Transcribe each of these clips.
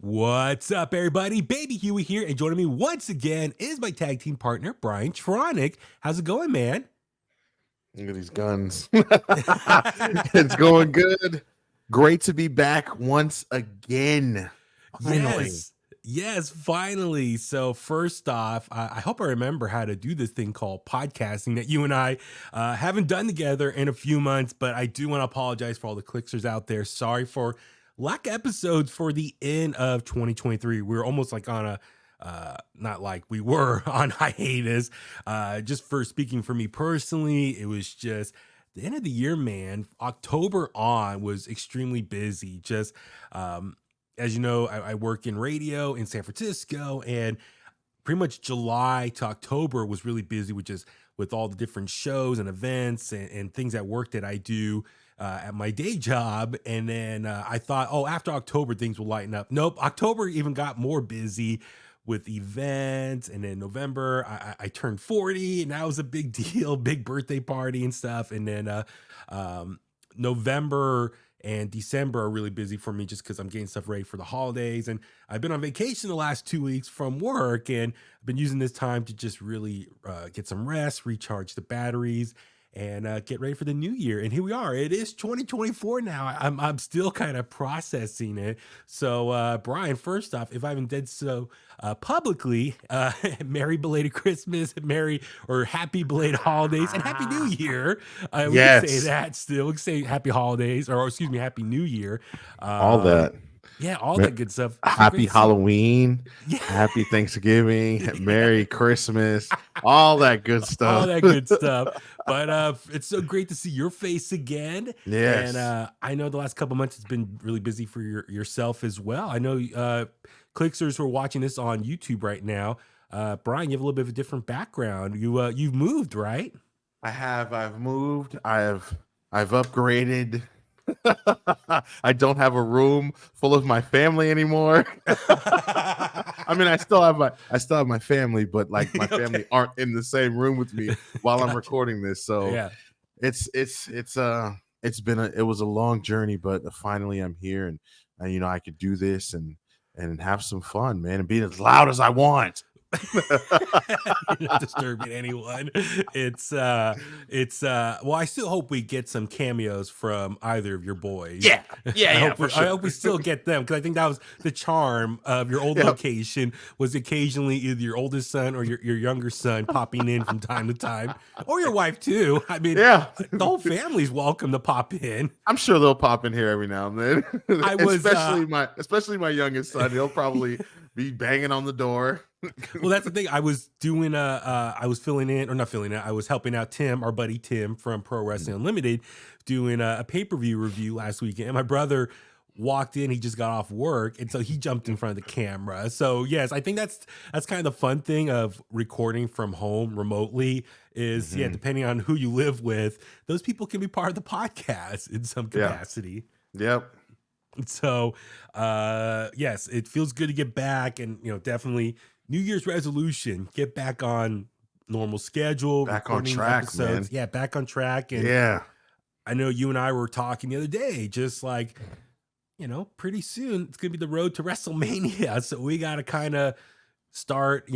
What's up, everybody? Baby Huey here, and joining me once again is my tag team partner, BrianTronic. How's it going, man? Look at these guns. It's going good. Great to be back once again. Finally. Yes, finally. So first off, I hope I remember how to do this thing called podcasting that you and I haven't done together in a few months, but I do want to apologize for all the Kliqsters out there. Sorry for lack of episodes for the end of 2023. We're almost like on a not like we were on hiatus. Just for speaking for me personally, it was just the end of the year, man. October on was extremely busy. Just as you know, I work in radio in San Francisco, and pretty much July to October was really busy with all the different shows and events and things at work that I do at my day job. And then I thought, oh, after October, things will lighten up. Nope. October even got more busy with events. And then November, I turned 40, and that was a big deal, big birthday party and stuff. And then November and December are really busy for me just because I'm getting stuff ready for the holidays. And I've been on vacation the last 2 weeks from work, and I've been using this time to just really get some rest, recharge the batteries, and get ready for the new year. And here we are. It is 2024 now. I'm still kind of processing it. So, Brian, first off, if I haven't did so publicly, Merry belated Christmas, Merry or Happy belated holidays, and Happy New Year. We can say that still. We can say Happy Holidays, or excuse me, Happy New Year. All that. Yeah, all that good stuff. Happy Halloween, Happy Thanksgiving, Merry Christmas, all that good stuff. All that good stuff. But it's so great to see your face again. Yes. And I know the last couple months it's been really busy for yourself as well. I know Kliqsters who are watching this on YouTube right now. Brian, you have a little bit of a different background. You've moved, right? I have. I've moved. I've upgraded. I don't have a room full of my family anymore. I mean, I still have my family, but like my family aren't in the same room with me while I'm recording this. So yeah, it was a long journey, but finally I'm here, and I could do this and have some fun, man, and be as loud as I want. You're not disturbing anyone. It's well, I still hope we get some cameos from either of your boys. I hope we still get them, because I think that was the charm of your old location, was occasionally either your oldest son or your younger son popping in from time to time, or your wife too. I mean, the whole family's welcome to pop in. I'm sure they'll pop in here every now and then. Especially my youngest son. He'll probably be banging on the door. Well, that's the thing. I was doing I was I was helping out Tim, our buddy Tim from Pro Wrestling Unlimited, doing a pay-per-view review last weekend. And my brother walked in, he just got off work, and so he jumped in front of the camera. So yes, I think that's kind of the fun thing of recording from home remotely is depending on who you live with, those people can be part of the podcast in some capacity. Yep. So yes, it feels good to get back, and definitely New Year's resolution, get back on normal schedule, back on track, episodes. Man. Yeah, back on track. And I know you and I were talking the other day, just like, pretty soon it's gonna be the road to WrestleMania. So we gotta kind of start,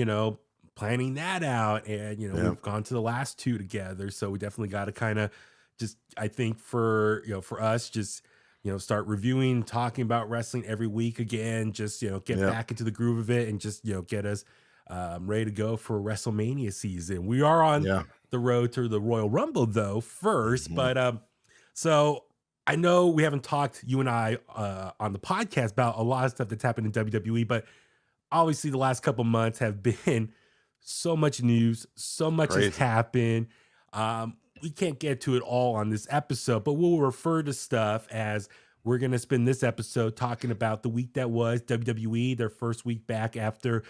planning that out. And we've gone to the last two together. So we definitely gotta kind of just, I think for us, just start reviewing, talking about wrestling every week again, just, get back into the groove of it, and just, get us ready to go for WrestleMania season. We are on the road to the Royal Rumble though first, but so I know we haven't talked, you and I, on the podcast about a lot of stuff that's happened in WWE, but obviously the last couple months have been so much news, so much has happened. We can't get to it all on this episode, but we'll refer to stuff as we're going to spend this episode talking about the week that was WWE, their first week back after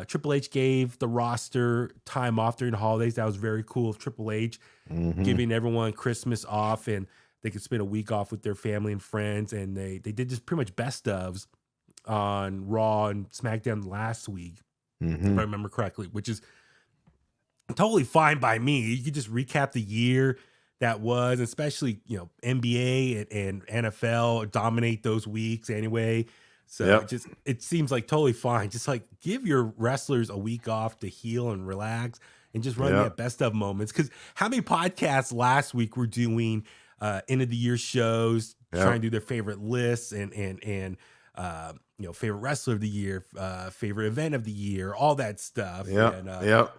Triple H gave the roster time off during the holidays. That was very cool of Triple H, giving everyone Christmas off, and they could spend a week off with their family and friends. And they did just pretty much best ofs on Raw and SmackDown last week, if I remember correctly, which is totally fine by me. You could just recap the year that was, especially NBA and NFL dominate those weeks anyway. So it seems like totally fine. Just like give your wrestlers a week off to heal and relax and just run that best of moments. Because how many podcasts last week were doing end of the year shows, trying to do their favorite lists and favorite wrestler of the year, favorite event of the year, all that stuff.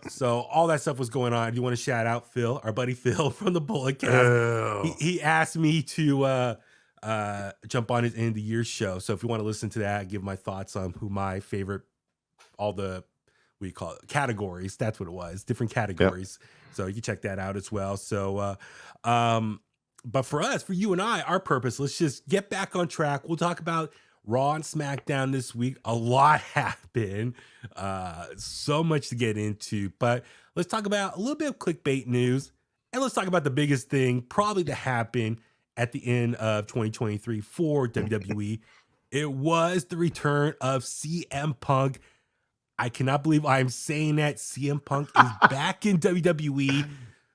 So all that stuff was going on. I do want to shout out Phil, our buddy Phil from the Bullet Cast. He asked me to jump on his end of the year show. So if you want to listen to that, give my thoughts on who my favorite, all the, what do you call it, categories. That's what it was, different categories. So you can check that out as well. So, but for us, for you and I, our purpose, let's just get back on track. We'll talk about Raw and SmackDown this week. A lot happened. So much to get into, but let's talk about a little bit of clickbait news. And let's talk about the biggest thing probably to happen at the end of 2023 for WWE. It was the return of CM Punk. I cannot believe I'm saying that. CM Punk is back in WWE.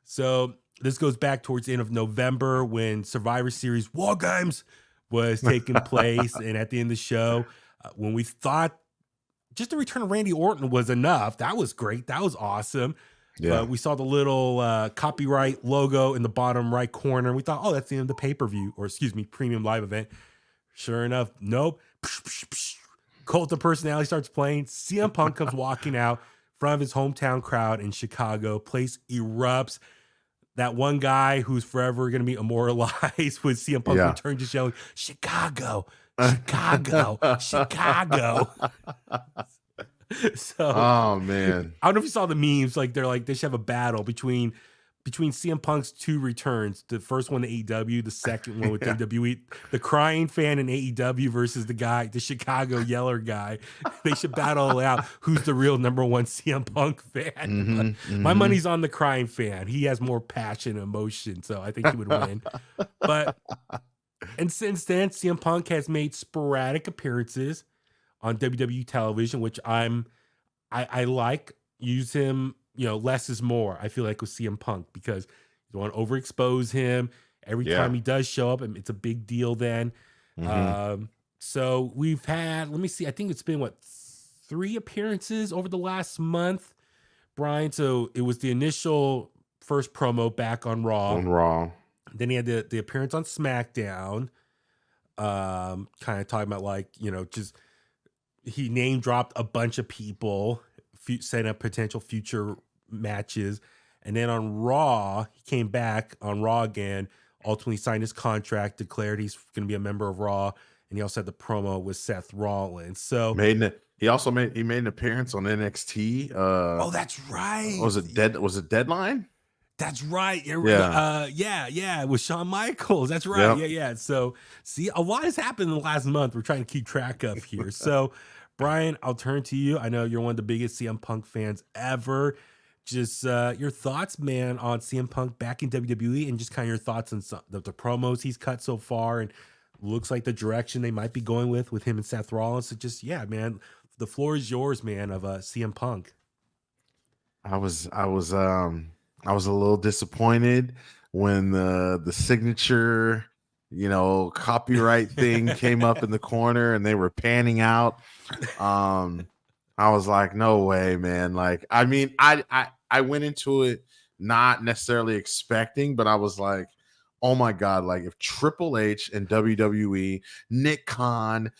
So this goes back towards the end of November when Survivor Series War Games was taking place. And at the end of the show, when we thought just the return of Randy Orton was enough, that was great. That was awesome. But we saw the little copyright logo in the bottom right corner. We thought, oh, that's the end of the pay-per-view, or excuse me, premium live event. Sure enough, nope. Cult of Personality starts playing. CM Punk comes walking out in front of his hometown crowd in Chicago. Place erupts. That one guy who's forever going to be immortalized with CM Punk return just yelling, Chicago, Chicago, Chicago. So, oh man, I don't know if you saw the memes. Like they should have a battle between CM Punk's two returns. The first one to AEW, the second one with WWE. The crying fan in AEW versus the Chicago yeller guy. They should battle it out. Who's the real number one CM Punk fan? My money's on the crying fan. He has more passion and emotion, so I think he would win. And since then, CM Punk has made sporadic appearances on WWE television, which I like. Use him, less is more. I feel like with CM Punk because you don't want to overexpose him. Every time he does show up, it's a big deal then. So we've had, let me see, I think it's been 3 appearances over the last month, Brian. So it was the initial first promo back on Raw. Then he had the appearance on SmackDown. Kind of talking about just he name dropped a bunch of people, setting up potential future matches. And then on Raw, he came back on Raw again, ultimately signed his contract, declared he's going to be a member of Raw. And he also had the promo with Seth Rollins. So he made an appearance on NXT. Oh, that's right. Was it Deadline? That's right. Yeah. With Shawn Michaels. That's right. Yeah. So see, a lot has happened in the last month. We're trying to keep track of here. So Brian, I'll turn to you. I know you're one of the biggest CM Punk fans ever. Just your thoughts, man, on CM Punk back in WWE and just kind of your thoughts on the promos he's cut so far and looks like the direction they might be going with him and Seth Rollins. So just, man, the floor is yours, man, of CM Punk. I was a little disappointed when the signature, copyright thing came up in the corner and they were panning out. I was like, no way, man. Like, I mean, I went into it not necessarily expecting, but I was like, oh my God, like if Triple H and WWE, Nick Khan,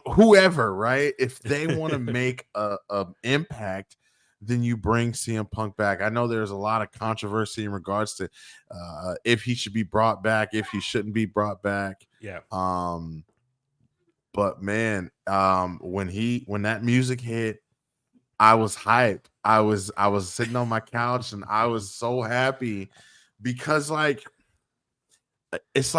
whoever, right? If they want to make a impact, then you bring CM Punk back. I know there's a lot of controversy in regards to if he should be brought back, if he shouldn't be brought back. Yeah. But man, when that music hit, I was hyped. I was sitting on my couch and I was so happy because it's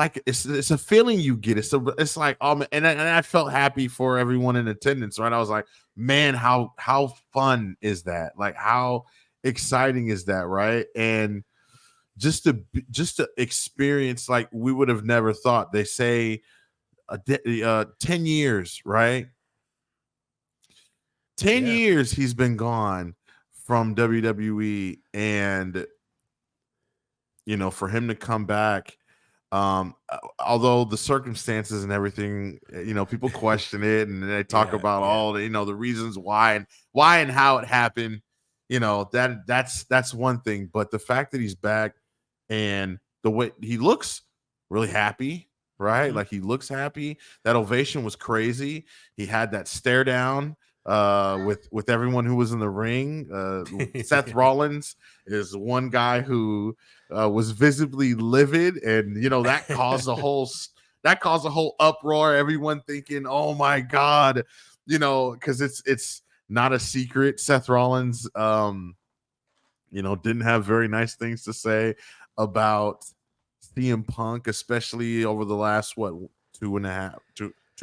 a feeling you get. It's like, oh man, and I felt happy for everyone in attendance, right? I was like, man, how fun is that? Like, how exciting is that, right? And just to experience, like, we would have never thought. They say 10 years, right? 10 years he's been gone from WWE, and for him to come back, Although the circumstances and everything, people question it, and they talk about all the, the reasons why and how it happened. That's one thing. But the fact that he's back and the way he looks really happy, right? Mm-hmm. Like he looks happy. That ovation was crazy. He had that stare down with everyone who was in the ring. Seth Rollins is one guy who was visibly livid, and that caused a whole uproar. Everyone thinking, "Oh my god," because it's not a secret. Seth Rollins, didn't have very nice things to say about CM Punk, especially over the last 2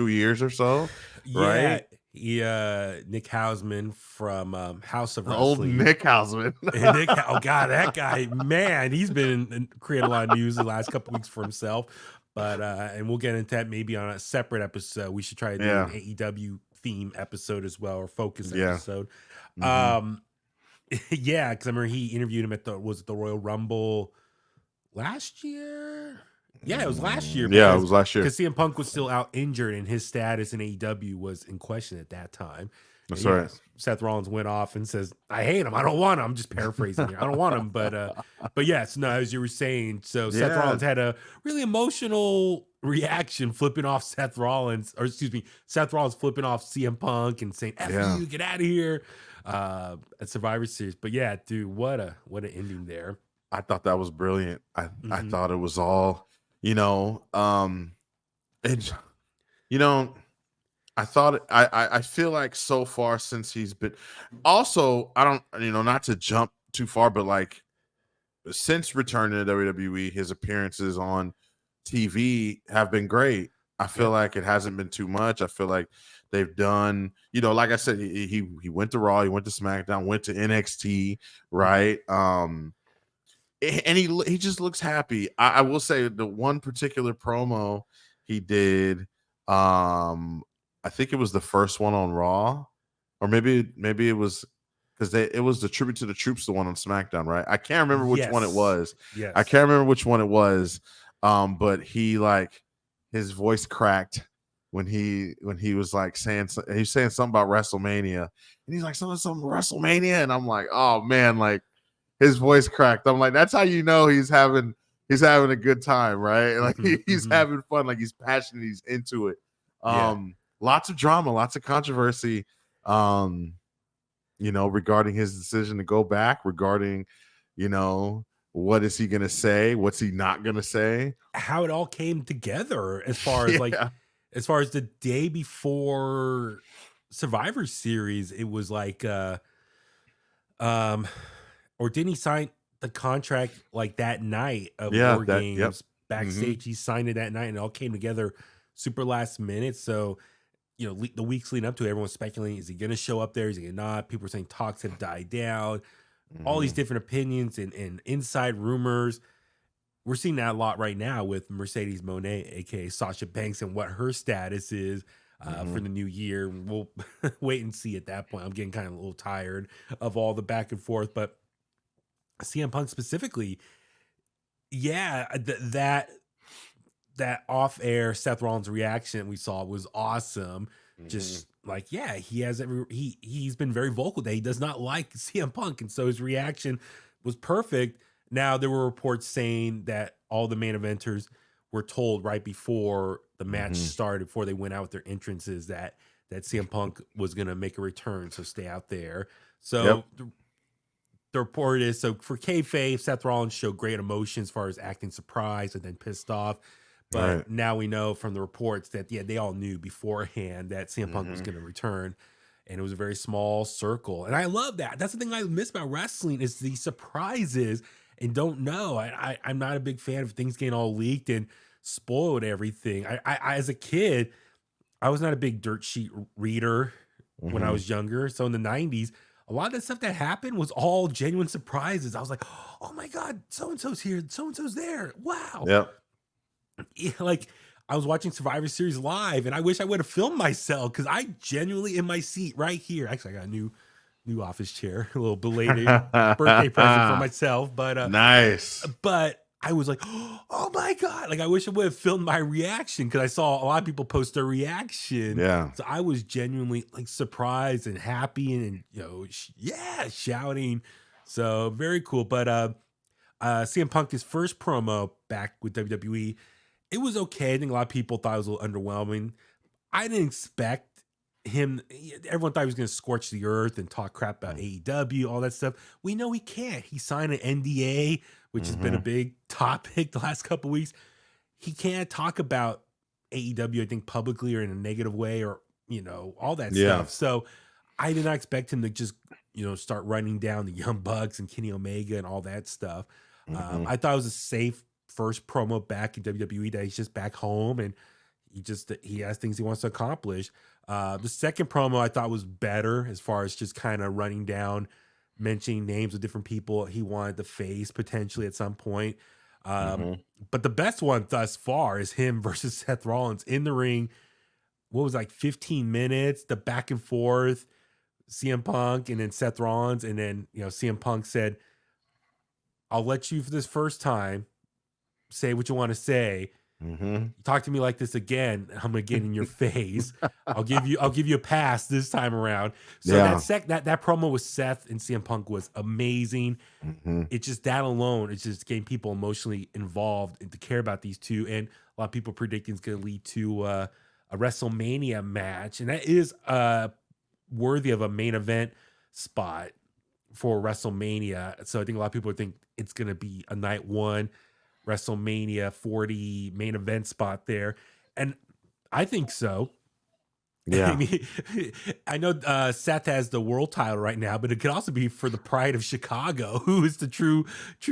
years or so, right? Nick Hausman from House of The old Wrestling. Nick Hausman. Oh god, that guy, man, he's been creating a lot of news the last couple weeks for himself. But and we'll get into that maybe on a separate episode. We should try to do an AEW theme episode as well, or focus episode. Mm-hmm. Yeah, because I remember he interviewed him at the Royal Rumble last year. Yeah, it was last year. Yeah, it was last year. Because CM Punk was still out injured, and his status in AEW was in question at that time. That's right. Seth Rollins went off and says, "I hate him. I don't want him." I'm just paraphrasing here. I don't want him, but yes, no, as you were saying, so Seth Rollins had a really emotional reaction flipping off Seth Rollins flipping off CM Punk and saying, "F you, get out of here." At Survivor Series. But yeah, dude, what an ending there. I thought that was brilliant. I thought it was all, I thought I feel like so far since he's been, also, I don't, not to jump too far, but like since returning to WWE, his appearances on TV have been great. I feel like it hasn't been too much. I feel like they've done, like I said, he went to Raw, he went to SmackDown, went to NXT, right? And he just looks happy. I will say the one particular promo he did, I think it was the first one on Raw, or maybe it was because it was the Tribute to the Troops, the one on SmackDown, right? I can't remember which one it was. Yes. I can't remember which one it was. But he his voice cracked when he was saying something about WrestleMania, and he's like something WrestleMania, and I'm like, oh man, like his voice cracked. I'm like, that's how he's having a good time, right? Like he's having fun, like he's passionate, he's into it. Lots of drama, lots of controversy, regarding his decision to go back, regarding, what is he going to say? What's he not going to say? How it all came together as far as as far as the day before Survivor Series, it was like, or didn't he sign the contract like that night of War Games backstage? He signed it that night and it all came together super last minute. So, the weeks leading up to it, everyone's speculating, is he going to show up there? Is he not? People were saying talks have died down. All these different opinions and inside rumors. We're seeing that a lot right now with Mercedes Moné, aka Sasha Banks, and what her status is for the new year. We'll wait and see at that point. I'm getting kind of a little tired of all the back and forth, but CM Punk specifically, that off-air Seth Rollins reaction we saw was awesome. Just like, he's been very vocal that he does not like CM Punk, and so his reaction was perfect. Now there were reports saying that all the main eventers were told right before the match started, before they went out with their entrances, that CM Punk was going to make a return, so stay out there. So the report is, so for kayfabe, Seth Rollins showed great emotion as far as acting surprised and then pissed off. But now we know from the reports that, they all knew beforehand that CM Punk was going to return. And it was a very small circle. And I love that. That's the thing I miss about wrestling, is the surprises and don't know. I'm not a big fan of things getting all leaked and spoiled everything. I as a kid, I was not a big dirt sheet reader when I was younger. So in the 90s, a lot of the stuff that happened was all genuine surprises. I was like, oh my God, so-and-so's here. So-and-so's there. Wow. Yep. Like, I was watching Survivor Series live, and I wish I would have filmed myself, because I genuinely in my seat right here. Actually, I got a new office chair, a little belated birthday present for myself. But nice. But I was like, oh my God. Like, I wish I would have filmed my reaction because I saw a lot of people post their reaction. Yeah. So I was genuinely like surprised and happy and shouting. So very cool. But CM Punk, his first promo back with WWE, it was okay. I think a lot of people thought it was a little underwhelming. I didn't expect him. Everyone thought he was going to scorch the earth and talk crap about AEW, all that stuff. We know he can't. He signed an NDA, which has been a big topic the last couple of weeks. He can't talk about AEW, I think, publicly or in a negative way or, all that stuff. So I did not expect him to just, start running down the Young Bucks and Kenny Omega and all that stuff. I thought it was a safe first promo back in WWE that he's just back home and he has things he wants to accomplish. The second promo I thought was better as far as just kind of running down, mentioning names of different people he wanted to face potentially at some point. But the best one thus far is him versus Seth Rollins in the ring. What was 15 minutes, the back and forth, CM Punk and then Seth Rollins. And then, CM Punk said, I'll let you for this first time say what you want to say. Talk to me like this again, I'm gonna get in your face. I'll give you a pass this time around. So that promo with Seth and CM Punk was amazing. It's just that alone, it's just getting people emotionally involved and to care about these two. And a lot of people predicting it's gonna lead to a WrestleMania match, and that is worthy of a main event spot for WrestleMania. So I think a lot of people think it's gonna be a night one WrestleMania 40 main event spot there. And I think so. Yeah. I mean, I know Seth has the world title right now, but it could also be for the pride of Chicago, who is the true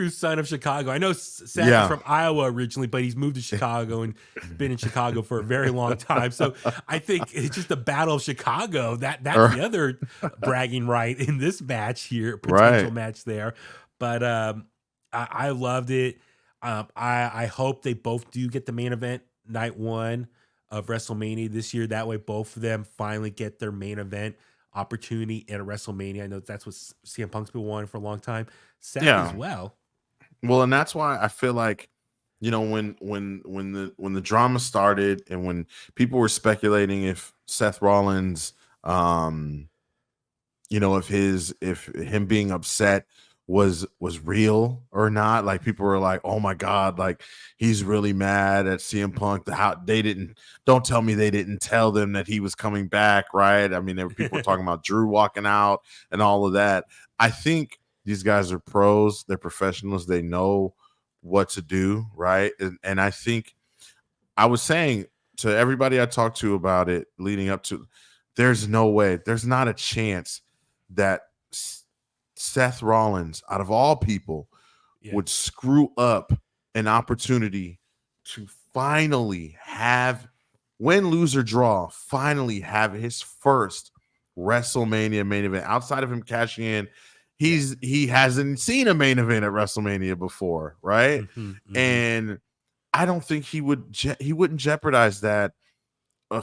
son of Chicago. I know Seth is from Iowa originally, but he's moved to Chicago and been in Chicago for a very long time. So I think it's just the battle of Chicago. That's the other bragging right in this match here, potential match there. But I loved it. I hope they both do get the main event night one of WrestleMania this year. That way, both of them finally get their main event opportunity at a WrestleMania. I know that's what CM Punk's been wanting for a long time. Seth as well. Well, and that's why I feel like, when the drama started and when people were speculating if Seth Rollins, if him being upset was real or not, like people were like, oh my God, like he's really mad at CM Punk. Don't tell me they didn't tell them that he was coming back, right? I mean, there were people talking about Drew walking out and all of that. I think these guys are pros, they're professionals, they know what to do, right? And I think I was saying to everybody I talked to about it leading up to, there's no way, there's not a chance that Seth Rollins, out of all people, would screw up an opportunity to finally have, win, lose, or draw, finally have his first WrestleMania main event. Outside of him cashing in, he hasn't seen a main event at WrestleMania before, right? And I don't think he wouldn't jeopardize that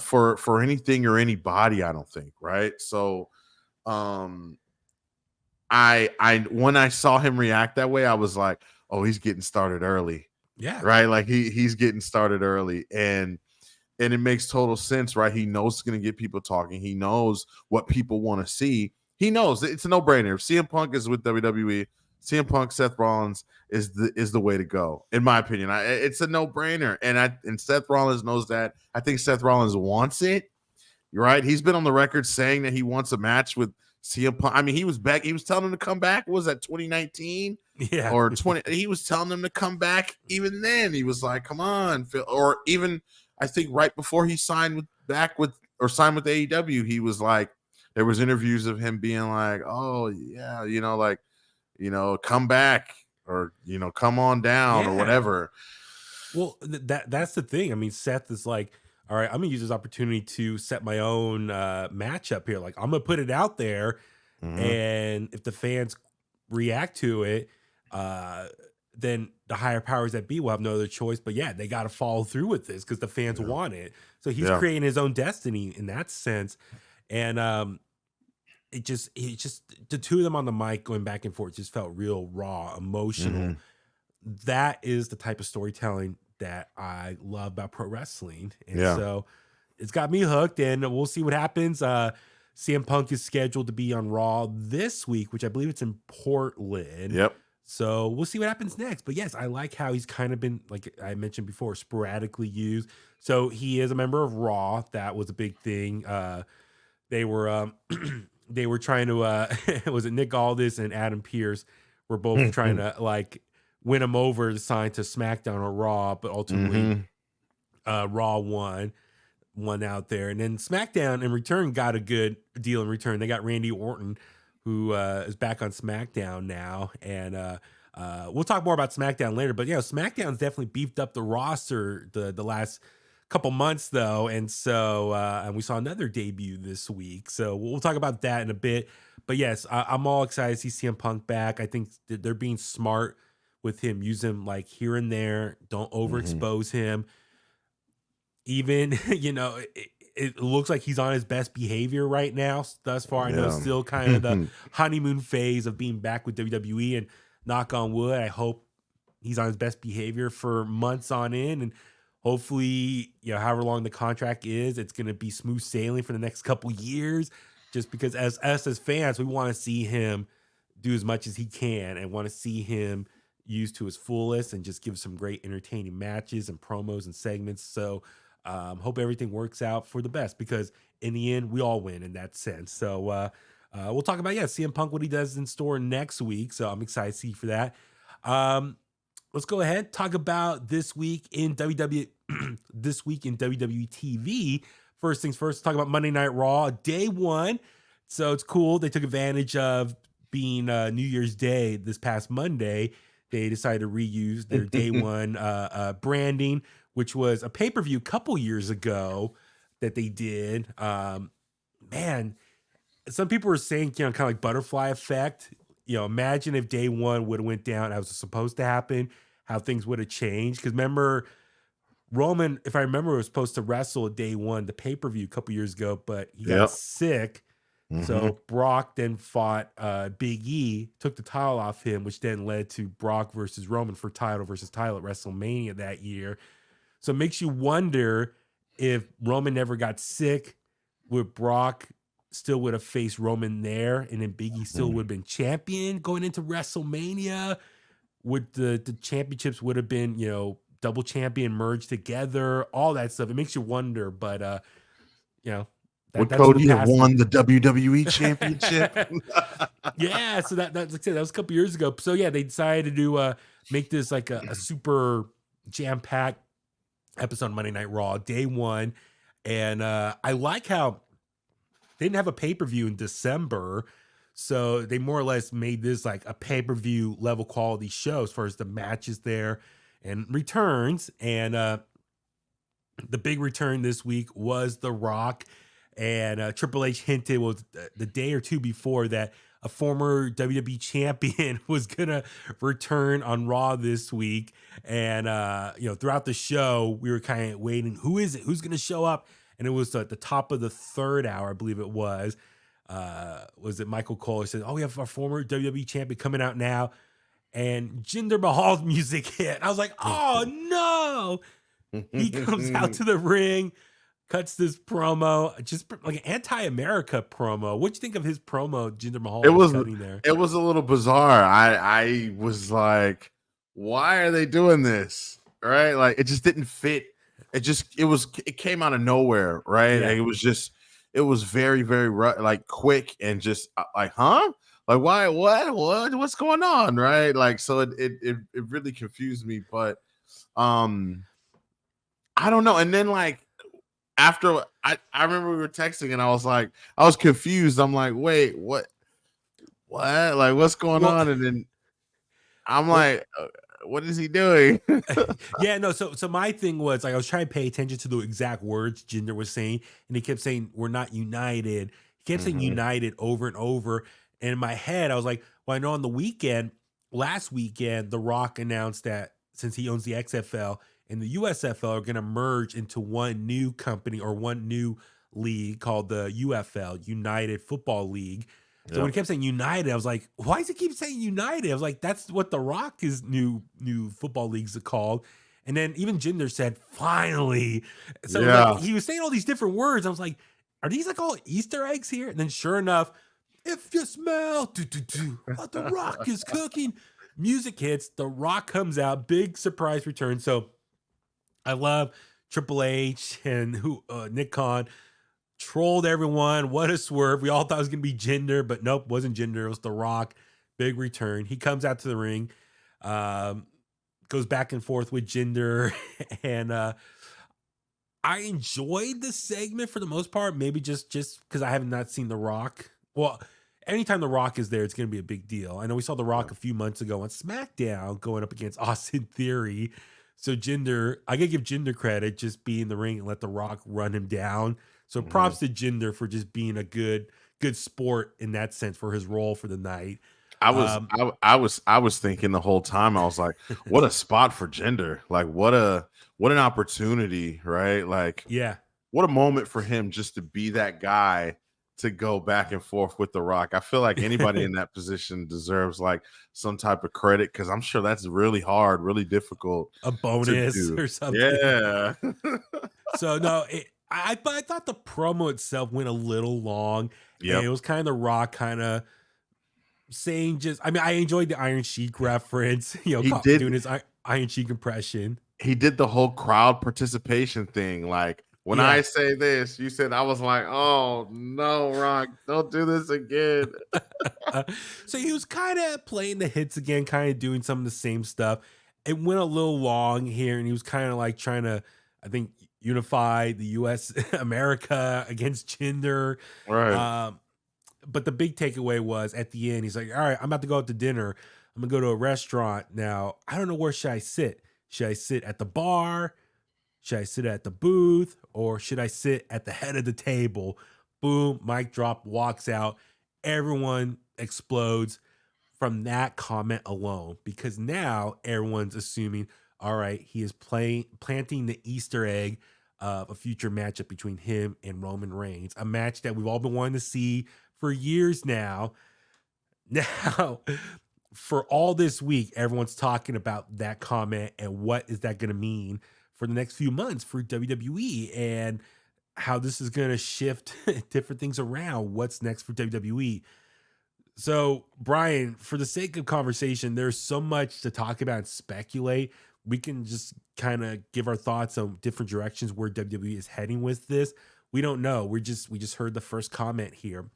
for anything or anybody. I don't think, right? So, I when I saw him react that way, I was like, oh, he's getting started early. Yeah. Right. Like he's getting started early. And it makes total sense, right? He knows it's going to get people talking. He knows what people want to see. He knows it's a no-brainer. If CM Punk is with WWE, CM Punk, Seth Rollins is the way to go, in my opinion. It's a no-brainer. And Seth Rollins knows that. I think Seth Rollins wants it. Right. He's been on the record saying that he wants a match with CM Punk. I mean, he was back. He was telling him to come back. What was that, 2019? Yeah. Or 20? He was telling him to come back. Even then, he was like, "Come on, Phil." Or even, I think right before he signed with AEW, he was like, there was interviews of him being like, "Oh yeah, come back or come on down or whatever." Well, that's the thing. I mean, Seth is like, all right, I'm gonna use this opportunity to set my own matchup here. Like, I'm gonna put it out there, and if the fans react to it, then the higher powers that be will have no other choice. But yeah, they got to follow through with this because the fans want it. So he's creating his own destiny in that sense. And it just the two of them on the mic going back and forth just felt real raw, emotional. that is the type of storytelling that I love about pro wrestling. And Yeah. so it's got me hooked, and we'll see what happens. CM Punk is scheduled to be on Raw this week, which I believe it's in Portland. Yep. So we'll see what happens next. But yes, I like how he's kind of been, like I mentioned before, sporadically used. So he is a member of Raw. That was a big thing. They were they were trying to was it Nick Aldis and Adam Pearce were both trying to like win him over to sign to SmackDown or Raw, but ultimately Raw won out there. And then SmackDown in return got a good deal in return. They got Randy Orton, who is back on SmackDown now. And we'll talk more about SmackDown later. But, SmackDown's definitely beefed up the roster the last couple months, though. And so and we saw another debut this week. So we'll talk about that in a bit. But, yes, I'm all excited to see CM Punk back. I think that they're being smart with him. Use him like here and there. Don't overexpose him. Even, it looks like he's on his best behavior right now thus far. I know it's still kind of the honeymoon phase of being back with WWE, and knock on wood, I hope he's on his best behavior for months on end. And hopefully, however long the contract is, it's going to be smooth sailing for the next couple years, just because as fans, we want to see him do as much as he can and want to see him used to his fullest and just give some great entertaining matches and promos and segments. So, hope everything works out for the best, because in the end, we all win in that sense. So we'll talk about, CM Punk, what he does in store next week. So I'm excited to see for that. Let's go ahead, talk about this week in WWE TV. First things first, talk about Monday Night Raw, day one. So it's cool. They took advantage of being New Year's Day this past Monday. They decided to reuse their day one branding, which was a pay-per-view a couple years ago that they did. Man, some people were saying, kind of like butterfly effect. Imagine if day one would have went down as it was supposed to happen, how things would have changed. Because remember, Roman, if I remember, was supposed to wrestle day one, the pay-per-view a couple years ago, but he got sick. So Brock then fought Big E, took the title off him, which then led to Brock versus Roman for title versus title at WrestleMania that year. So it makes you wonder if Roman never got sick, would Brock still would have faced Roman there, and then Big E still would have been champion going into WrestleMania? Would the championships would have been, double champion merged together? All that stuff. It makes you wonder, but would Cody have won the WWE championship? Yeah, so that's like I said, that was a couple years ago. So they decided to make this like a super jam-packed episode of Monday Night Raw, day one. And I like how they didn't have a pay-per-view in December, so they more or less made this like a pay-per-view level quality show as far as the matches there and returns. And the big return this week was The Rock. And Triple H hinted was the day or two before that a former WWE champion was gonna return on Raw this week. And throughout the show, we were kind of waiting. Who is it? Who's gonna show up? And it was at the top of the third hour, I believe it was. Was it Michael Cole? He said, "Oh, we have our former WWE champion coming out now," and Jinder Mahal's music hit. I was like, "Oh no!" He comes out to the ring, cuts this promo, just like an anti-America promo. What'd you think of his promo, Jinder Mahal? Cutting there? It was a little bizarre. I was like, why are they doing this? Right? Like, it just didn't fit. It came out of nowhere, right? Yeah. Like, it was very, very like quick and just like, huh? Like, why? What's going on? Right? Like, so it really confused me. But I don't know. And then like, after I remember we were texting and I was confused. I'm like, wait, what? Like, what's going on? And then I'm like, what is he doing? So my thing was like, I was trying to pay attention to the exact words Jinder was saying, and he kept saying, "We're not united." He kept saying united over and over. And in my head, I was like, well, I know on the last weekend, The Rock announced that since he owns the XFL and the USFL are going to merge into one new company or one new league called the UFL, United Football League. So when he kept saying United, I was like, why does he keep saying United? I was like, that's what The Rock is new football leagues are called. And then even Jinder said, finally. So like he was saying all these different words. I was like, are these like all Easter eggs here? And then sure enough, if you smell what The Rock is cooking, music hits, The Rock comes out, big surprise return. So I love Triple H and Nick Khan trolled everyone. What a swerve. We all thought it was going to be Jinder, but nope, wasn't Jinder. It was The Rock. Big return. He comes out to the ring, goes back and forth with Jinder. And I enjoyed the segment for the most part, maybe just because I have not seen The Rock. Well, anytime The Rock is there, it's going to be a big deal. I know we saw The Rock a few months ago on SmackDown going up against Austin Theory. So Jinder, I got to give Jinder credit, just be in the ring and let The Rock run him down. So props to Jinder for just being a good sport in that sense for his role for the night. I was thinking the whole time, I was like, what a spot for Jinder. Like what an opportunity, right? Like, yeah, what a moment for him just to be that guy to go back and forth with The Rock. I feel like anybody in that position deserves like some type of credit, because I'm sure that's really hard, really difficult. A bonus or something. Yeah. So no, I thought the promo itself went a little long. Yeah, it was kind of The Rock kind of saying I enjoyed the Iron Sheik reference, doing his Iron Sheik impression. He did the whole crowd participation thing. Like when I say this, you said, I was like, oh no, Rock, don't do this again. So he was kind of playing the hits again, kind of doing some of the same stuff. It went a little long here, and he was kind of like trying to, I think, unify the U.S. America against Jinder. Right. But the big takeaway was at the end, he's like, all right, I'm about to go out to dinner. I'm going to go to a restaurant. Now, I don't know, where should I sit? Should I sit at the bar? Should I sit at the booth? Or should I sit at the head of the table? Boom, mic drop, walks out. Everyone explodes from that comment alone, because now everyone's assuming, all right, he is planting the Easter egg of a future matchup between him and Roman Reigns, a match that we've all been wanting to see for years now. Now, for all this week, everyone's talking about that comment and what is that going to mean for the next few months for WWE, and how this is going to shift different things around. What's next for WWE? So, Brian, for the sake of conversation, there's so much to talk about and speculate. We can just kind of give our thoughts on different directions where WWE is heading with this. We don't know. We just heard the first comment here.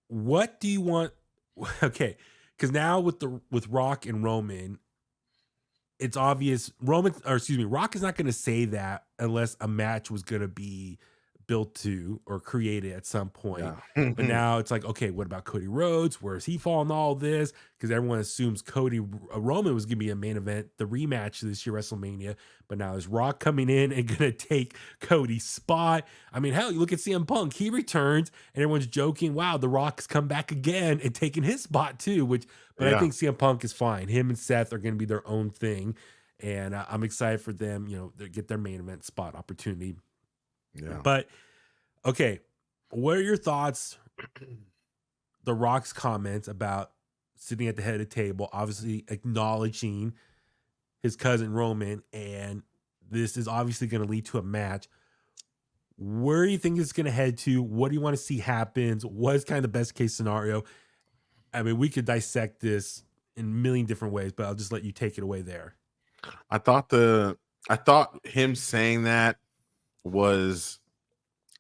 What do you want? Okay, because now with Rock and Roman, it's obvious Rock is not going to say that unless a match was going to be built to or created at some point. Yeah. But now it's like, okay, what about Cody Rhodes? Where's he falling all this? Because everyone assumes Roman was going to be a main event, the rematch this year, WrestleMania. But now is Rock coming in and going to take Cody's spot? I mean, hell, you look at CM Punk, he returns and everyone's joking, wow, The Rock's come back again and taking his spot too, but I think CM Punk is fine. Him and Seth are going to be their own thing. And I'm excited for them, to get their main event spot opportunity. Yeah. But okay, what are your thoughts? The Rock's comments about sitting at the head of the table, obviously acknowledging his cousin Roman, and this is obviously going to lead to a match. Where do you think it's going to head to? What do you want to see happens? What is kind of the best case scenario? I mean, we could dissect this in a million different ways, but I'll just let you take it away there. I thought him saying that was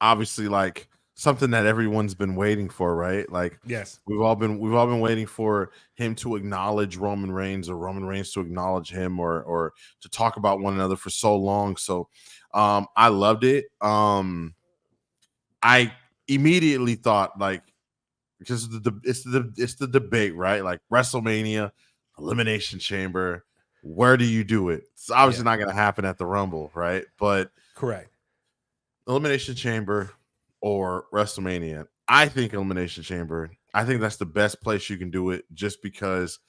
obviously like something that everyone's been waiting for, right? Like, yes, we've all been waiting for him to acknowledge Roman Reigns, or Roman Reigns to acknowledge him, or to talk about one another for so long. So I loved it. I immediately thought, like, because it's the debate, right? Like WrestleMania, Elimination Chamber, where do you do it? It's obviously not going to happen at the Rumble, right? But correct. Elimination Chamber or WrestleMania. I think Elimination Chamber. I think that's the best place you can do it, just because.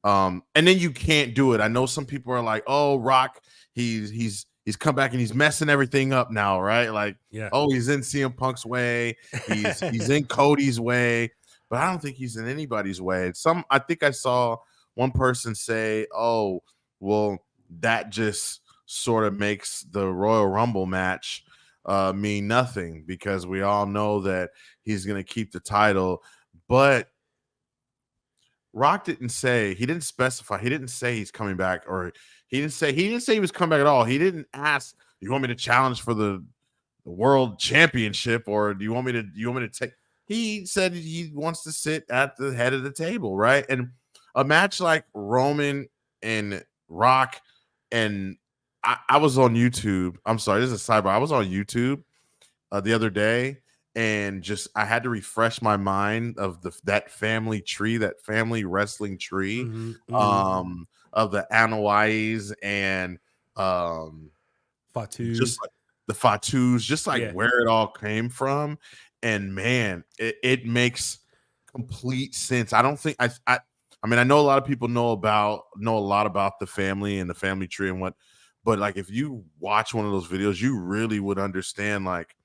And then you can't do it. I know some people are like, "Oh, Rock, he's he's come back and he's messing everything up now, right? Like, Yeah. oh, he's in CM Punk's way, he's in Cody's way, but I don't think he's in anybody's way. I think I saw one person say, "Oh, well, that just sort of makes the Royal Rumble match mean nothing because we all know that he's going to keep the title." But Rock didn't specify. He didn't say he's coming back, or he didn't say he was coming back at all. He didn't ask, "Do you want me to challenge for the world championship, or do you want me to take?" He said he wants to sit at the head of the table, right? And a match like Roman and Rock, and I was on YouTube. I'm sorry, this is a sidebar. I was on YouTube the other day, and just I had to refresh my mind of that family tree, that family wrestling tree, of the Anoa'is and Fatu's. just like the Fatu's, just like where it all came from. And man, it makes complete sense. I don't think I mean, I know a lot of people know a lot about the family and the family tree and what, but like if you watch one of those videos, you really would understand, like,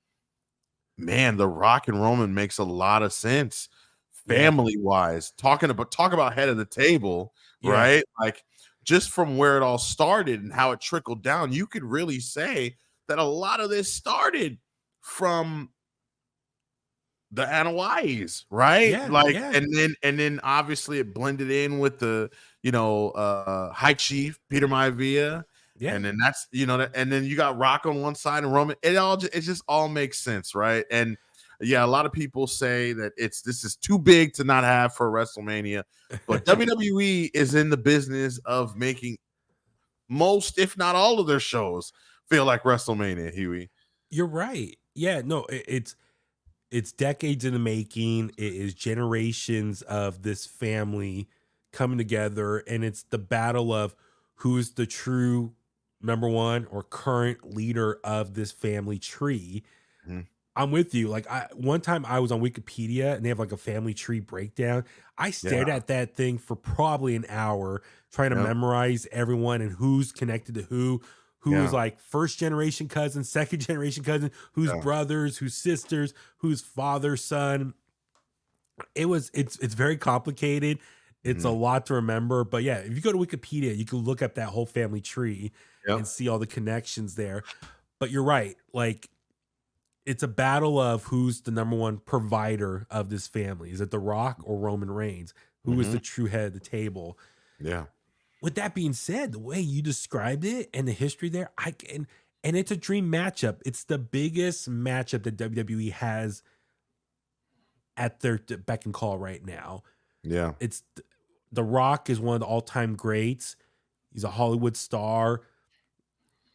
man, The Rock and Roman makes a lot of sense family wise. Talk about head of the table, right? Like, just from where it all started and how it trickled down, you could really say that a lot of this started from the Anoa'is, right? And then obviously it blended in with the High Chief Peter Maivia. Yeah. And then that's and then you got Rock on one side and Roman. It just all makes sense, right? And yeah, a lot of people say that this is too big to not have for WrestleMania, but WWE is in the business of making most, if not all, of their shows feel like WrestleMania. Huey, you're right. Yeah, no, it's decades in the making. It is generations of this family coming together, and it's the battle of who's the true number one or current leader of this family tree. Mm-hmm. I'm with you. Like, one time I was on Wikipedia and they have like a family tree breakdown. I stared at that thing for probably an hour trying to memorize everyone and who's connected to who is like first generation cousin, second generation cousin, who's brothers, who's sisters, who's father, son. It's very complicated. It's a lot to remember, but yeah, if you go to Wikipedia, you can look up that whole family tree and see all the connections there. But you're right. Like, it's a battle of who's the number one provider of this family. Is it The Rock or Roman Reigns? Who is the true head of the table? Yeah. With that being said, the way you described it and the history there, and it's a dream matchup. It's the biggest matchup that WWE has at their beck and call right now. Yeah. It's The Rock is one of the all-time greats. He's a Hollywood star.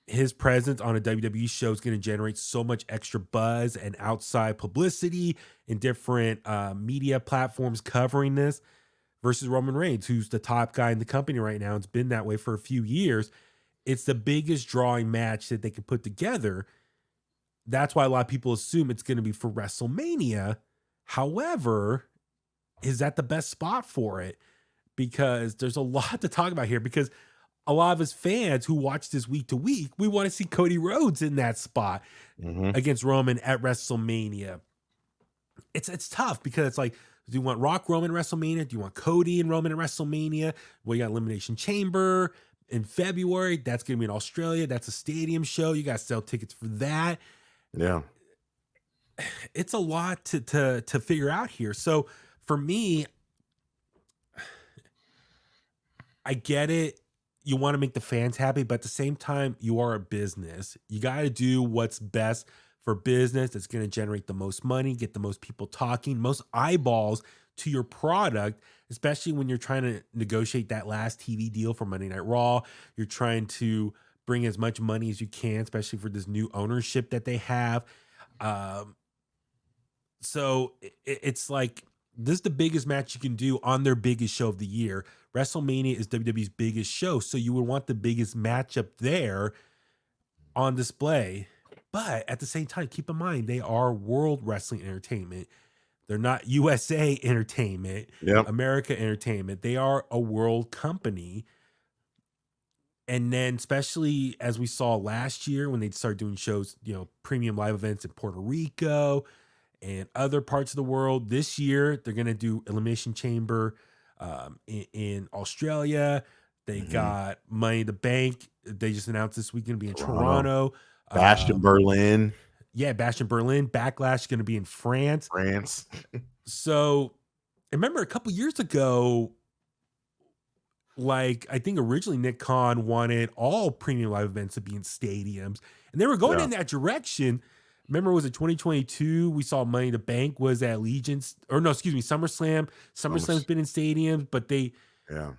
His presence on a WWE show is going to generate so much extra buzz and outside publicity in different media platforms covering this, versus Roman Reigns, who's the top guy in the company right now. It's been that way for a few years. It's the biggest drawing match that they can put together. That's why a lot of people assume it's going to be for WrestleMania. However, is that the best spot for it? Because there's a lot to talk about here, because a lot of his fans who watch this week to week, we want to see Cody Rhodes in that spot against Roman at WrestleMania. It's tough because it's like, do you want Rock Roman at WrestleMania? Do you want Cody and Roman at WrestleMania? Well, you got Elimination Chamber in February. That's going to be in Australia. That's a stadium show. You got to sell tickets for that. Yeah. It's a lot to figure out here. So for me, I get it. You want to make the fans happy, but at the same time, you are a business. You got to do what's best for business. That's going to generate the most money, get the most people talking, most eyeballs to your product, especially when you're trying to negotiate that last TV deal for Monday Night Raw. You're trying to bring as much money as you can, especially for this new ownership that they have. So it's like, this is the biggest match you can do on their biggest show of the year. WrestleMania is WWE's biggest show, so you would want the biggest matchup there on display. But at the same time, keep in mind, they are World Wrestling Entertainment. They're not USA Entertainment, America Entertainment. They are a world company. And then, especially as we saw last year when they started doing shows, premium live events in Puerto Rico and other parts of the world. This year, they're going to do Elimination Chamber in Australia. They got Money in the Bank. They just announced this week going to be in Toronto. Bastion, Berlin. Yeah, Bastion, Berlin. Backlash is going to be in France. So, I remember a couple years ago, like, I think originally Nick Khan wanted all premium live events to be in stadiums, and they were going in that direction. Remember, was it 2022? We saw Money in the Bank was at SummerSlam. SummerSlam's been in stadiums, but they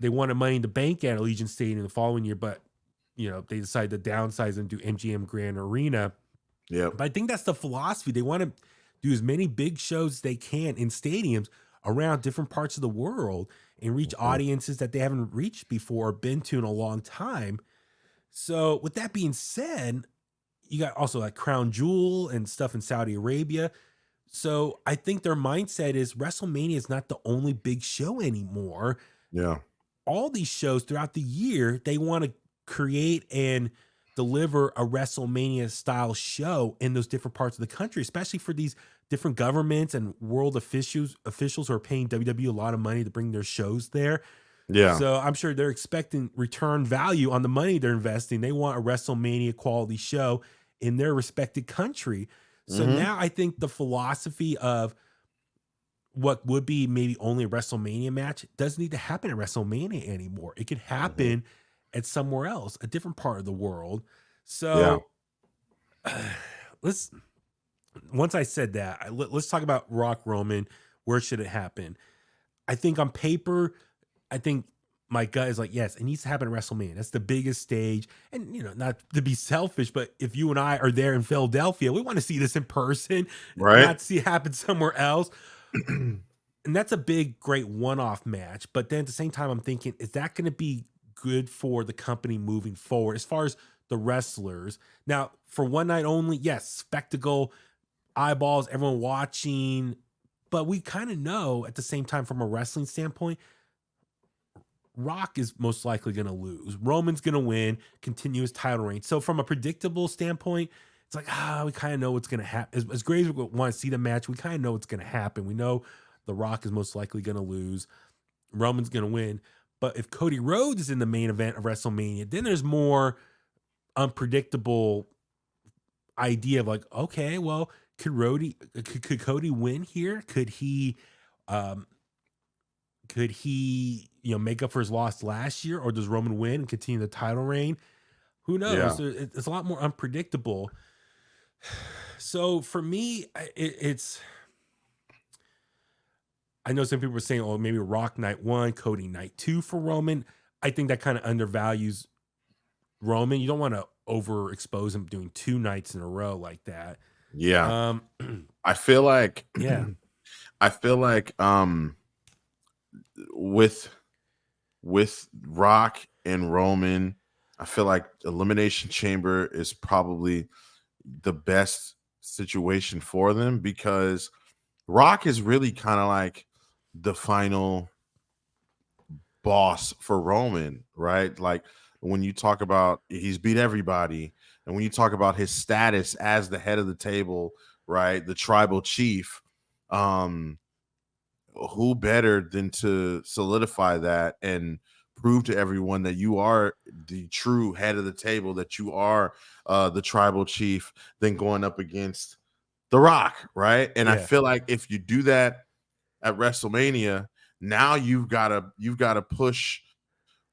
wanted Money in the Bank at Allegiant Stadium the following year, but they decided to downsize and do MGM Grand Arena. Yeah, but I think that's the philosophy. They want to do as many big shows as they can in stadiums around different parts of the world and reach audiences that they haven't reached before or been to in a long time. So with that being said, you got also like Crown Jewel and stuff in Saudi Arabia. So I think their mindset is WrestleMania is not the only big show anymore. Yeah. All these shows throughout the year, they want to create and deliver a WrestleMania style show in those different parts of the country, especially for these different governments and world officials who are paying WWE a lot of money to bring their shows there. Yeah. So I'm sure they're expecting return value on the money they're investing. They want a WrestleMania quality show in their respected country. So now I think the philosophy of what would be maybe only a WrestleMania match doesn't need to happen at WrestleMania anymore. It can happen at somewhere else, a different part of the world. So once I said that, let's talk about Rock Roman. Where should it happen? I think on paper, my gut is like, yes, it needs to happen at WrestleMania. That's the biggest stage. And, not to be selfish, but if you and I are there in Philadelphia, we want to see this in person, not see it happen somewhere else. And that's a big, great one-off match. But then at the same time, I'm thinking, is that going to be good for the company moving forward as far as the wrestlers? Now, for one night only, yes, spectacle, eyeballs, everyone watching. But we kind of know at the same time from a wrestling standpoint, Rock is most likely going to lose. Roman's going to win, continue his title reign. So from a predictable standpoint, it's like, we kind of know what's going to happen. As great as we want to see the match, we kind of know what's going to happen. We know The Rock is most likely going to lose. Roman's going to win. But if Cody Rhodes is in the main event of WrestleMania, then there's more unpredictable idea of like, okay, well, could Cody win here? Could he make up for his loss last year, or does Roman win and continue the title reign? Who knows? Yeah. It's a lot more unpredictable. So for me, I know some people were saying, oh, maybe Rock night 1, Cody night 2 for Roman. I think that kind of undervalues Roman. You don't want to overexpose him doing 2 nights in a row like that. Yeah. I feel like with Rock and Roman, I feel like Elimination Chamber is probably the best situation for them, because Rock is really kind of like the final boss for Roman, right? Like when you talk about he's beat everybody, and when you talk about his status as the head of the table, right, the tribal chief, who better than to solidify that and prove to everyone that you are the true head of the table, that you are the tribal chief, than going up against The Rock, right? And I feel like if you do that at WrestleMania, now you've got to push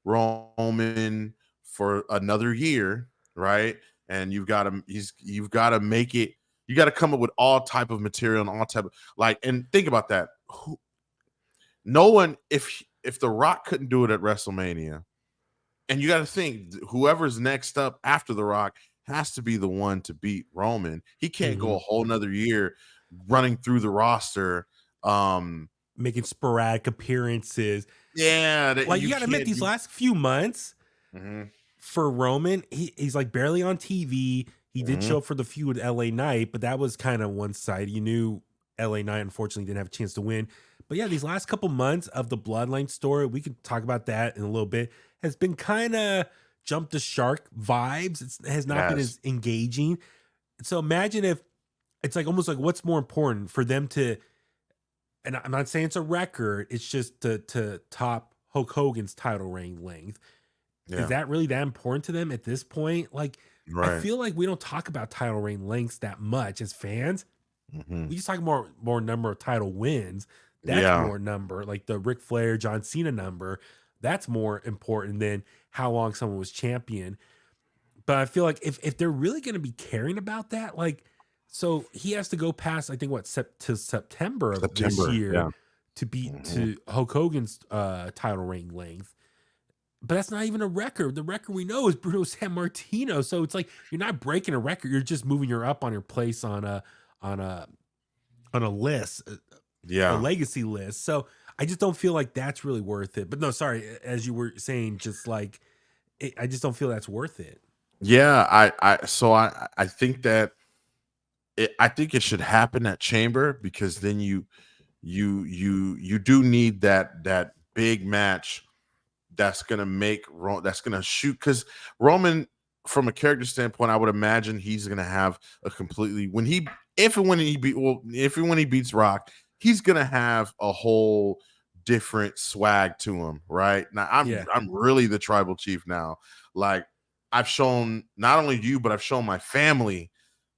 Roman for another year, right? And you've got to make it. You got to come up with all type of material and all type of and think about that. No one, if The Rock couldn't do it at WrestleMania, and you got to think whoever's next up after The Rock has to be the one to beat Roman. He can't go a whole nother year running through the roster, making sporadic appearances. Yeah, you got to admit, these last few months for Roman, he's like barely on TV. He did show up for the feud with LA Knight, but that was kind of one side. You knew LA Knight unfortunately didn't have a chance to win. But yeah, these last couple months of the Bloodline story, we could talk about that in a little bit, has been kind of jump the shark vibes. It has not been as engaging. So imagine if it's like almost like what's more important for them to, and I'm not saying it's a record, it's just to top Hulk Hogan's title reign length. Is that really that important to them at this point? Like, I feel like we don't talk about title reign lengths that much as fans. We just talk more number of title wins. That's more number, like the Ric Flair, John Cena number. That's more important than how long someone was champion. But I feel like if they're really going to be caring about that, like, so he has to go past, I think, to September of this year to beat to Hulk Hogan's title reign length. But that's not even a record. The record we know is Bruno Sammartino. So it's like you're not breaking a record. You're just moving your up on your place on a list, a legacy list. So I just don't feel like that's really worth it. But no, sorry, as you were saying, just like I just don't feel that's worth it. Yeah, I think that I think it should happen at Chamber, because then you do need that big match that's gonna shoot, because Roman, from a character standpoint, I would imagine he's gonna have a completely if and when he beats Rock, he's gonna have a whole different swag to him, right? Now I'm really the tribal chief now. Like, I've shown not only you, but I've shown my family,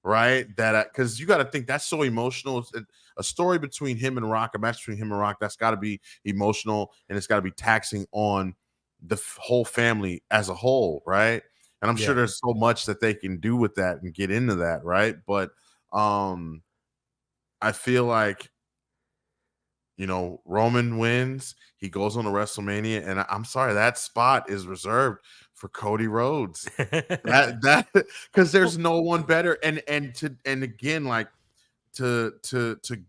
right? That because you got to think that's so emotional. It's a story between him and Rock, a match between him and Rock, that's got to be emotional, and it's got to be taxing on the whole family as a whole, right? And I'm sure there's so much that they can do with that and get into that, right? But I feel like, Roman wins, he goes on to WrestleMania, and I'm sorry, that spot is reserved for Cody Rhodes. that because there's no one better, and again, like, to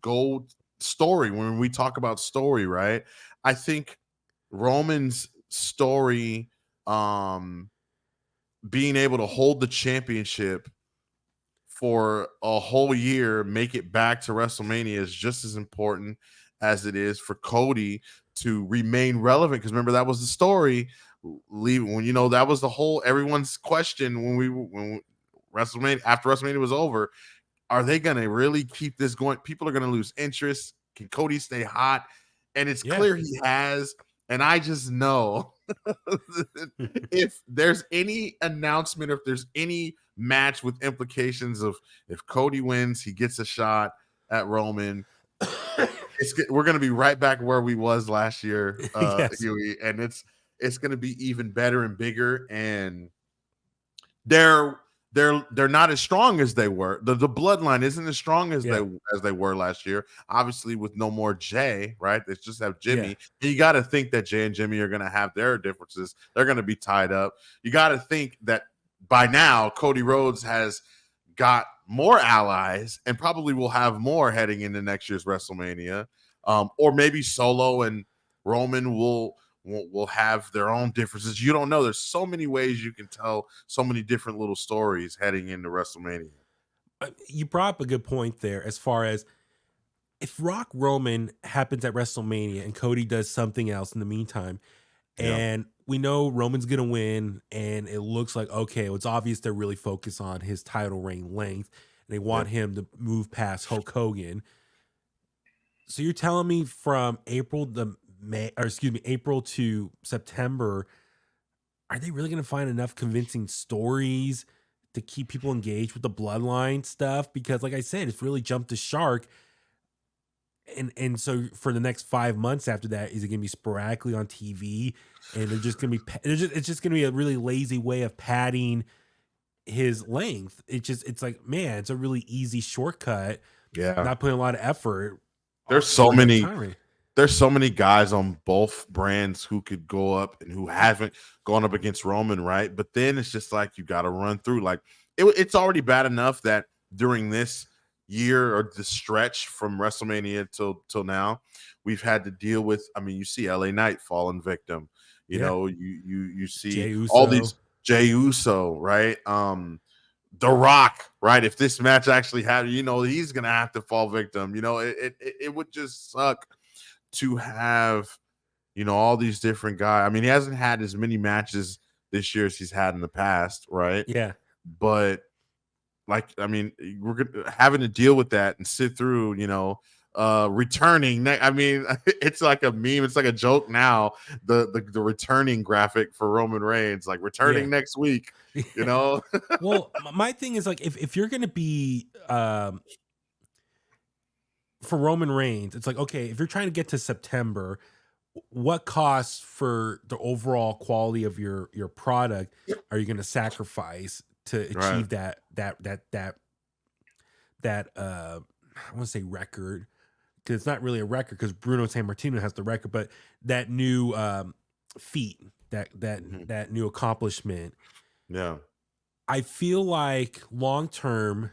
go story, when we talk about story, right? I think Roman's story, being able to hold the championship for a whole year, make it back to WrestleMania, is just as important as it is for Cody to remain relevant. Because remember, that was the story leaving, when that was the whole everyone's question when WrestleMania, after WrestleMania was over, are they going to really keep this going? People are going to lose interest. Can Cody stay hot? And it's clear he has. And I just know if there's any announcement, if there's any match with implications of, if Cody wins, he gets a shot at Roman, we're going to be right back where we was last year, Huey, and it's going to be even better and bigger. And they're not as strong as they were. The bloodline isn't as strong as they were last year. Obviously, with no more Jay, right? They just have Jimmy. And you got to think that Jay and Jimmy are going to have their differences. They're going to be tied up. You got to think that by now Cody Rhodes has got more allies, and probably will have more heading into next year's WrestleMania. Or maybe Solo and Roman will have their own differences. You don't know. There's so many ways you can tell so many different little stories heading into WrestleMania. You brought up a good point there, as far as if Rock Roman happens at WrestleMania and Cody does something else in the meantime, and we know Roman's going to win, and it looks like, okay, well, it's obvious they're really focused on his title reign length, and they want him to move past Hulk Hogan. So you're telling me from April to September, are they really going to find enough convincing stories to keep people engaged with the bloodline stuff? Because, like I said, it's really jumped the shark. And so for the next 5 months after that, is it going to be sporadically on TV? And they're just going to be, it's just going to be a really lazy way of padding his length. It's like, man, it's a really easy shortcut. Yeah. Not putting a lot of effort. There's so many guys on both brands who could go up and who haven't gone up against Roman, right? But then it's just like, you got to run through. Like, it's already bad enough that during this year, or the stretch from WrestleMania till now, we've had to deal with, I mean, you see LA Knight fallen victim, you see all these Jey Uso, right? The Rock, right? If this match actually happened, he's gonna have to fall victim. It would just suck to have, all these different guys. I mean, he hasn't had as many matches this year as he's had in the past, right? Yeah. But like, I mean, having to deal with that and sit through, returning. I mean, it's like a meme. It's like a joke now. The returning graphic for Roman Reigns, like returning next week. Well, my thing is like if you're gonna be for Roman Reigns, it's like, okay, if you're trying to get to September, what costs for the overall quality of your product are you going to sacrifice to achieve that I want to say record, because it's not really a record because Bruno Sammartino has the record, but that new feat, that new accomplishment. Yeah. I feel like long term,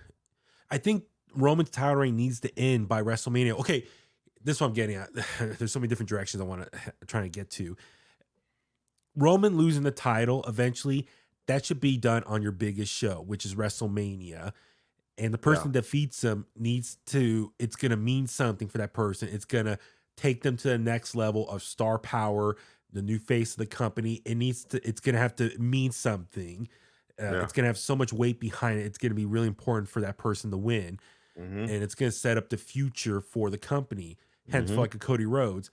I think Roman's title reign needs to end by WrestleMania. Okay, this is what I'm getting at. There's so many different directions I want to try to get to. Roman losing the title eventually, that should be done on your biggest show, which is WrestleMania. And the person that defeats him it's going to mean something for that person. It's going to take them to the next level of star power, the new face of the company. It's going to have to mean something. It's going to have so much weight behind it. It's going to be really important for that person to win. And it's going to set up the future for the company. Hence, for like a Cody Rhodes,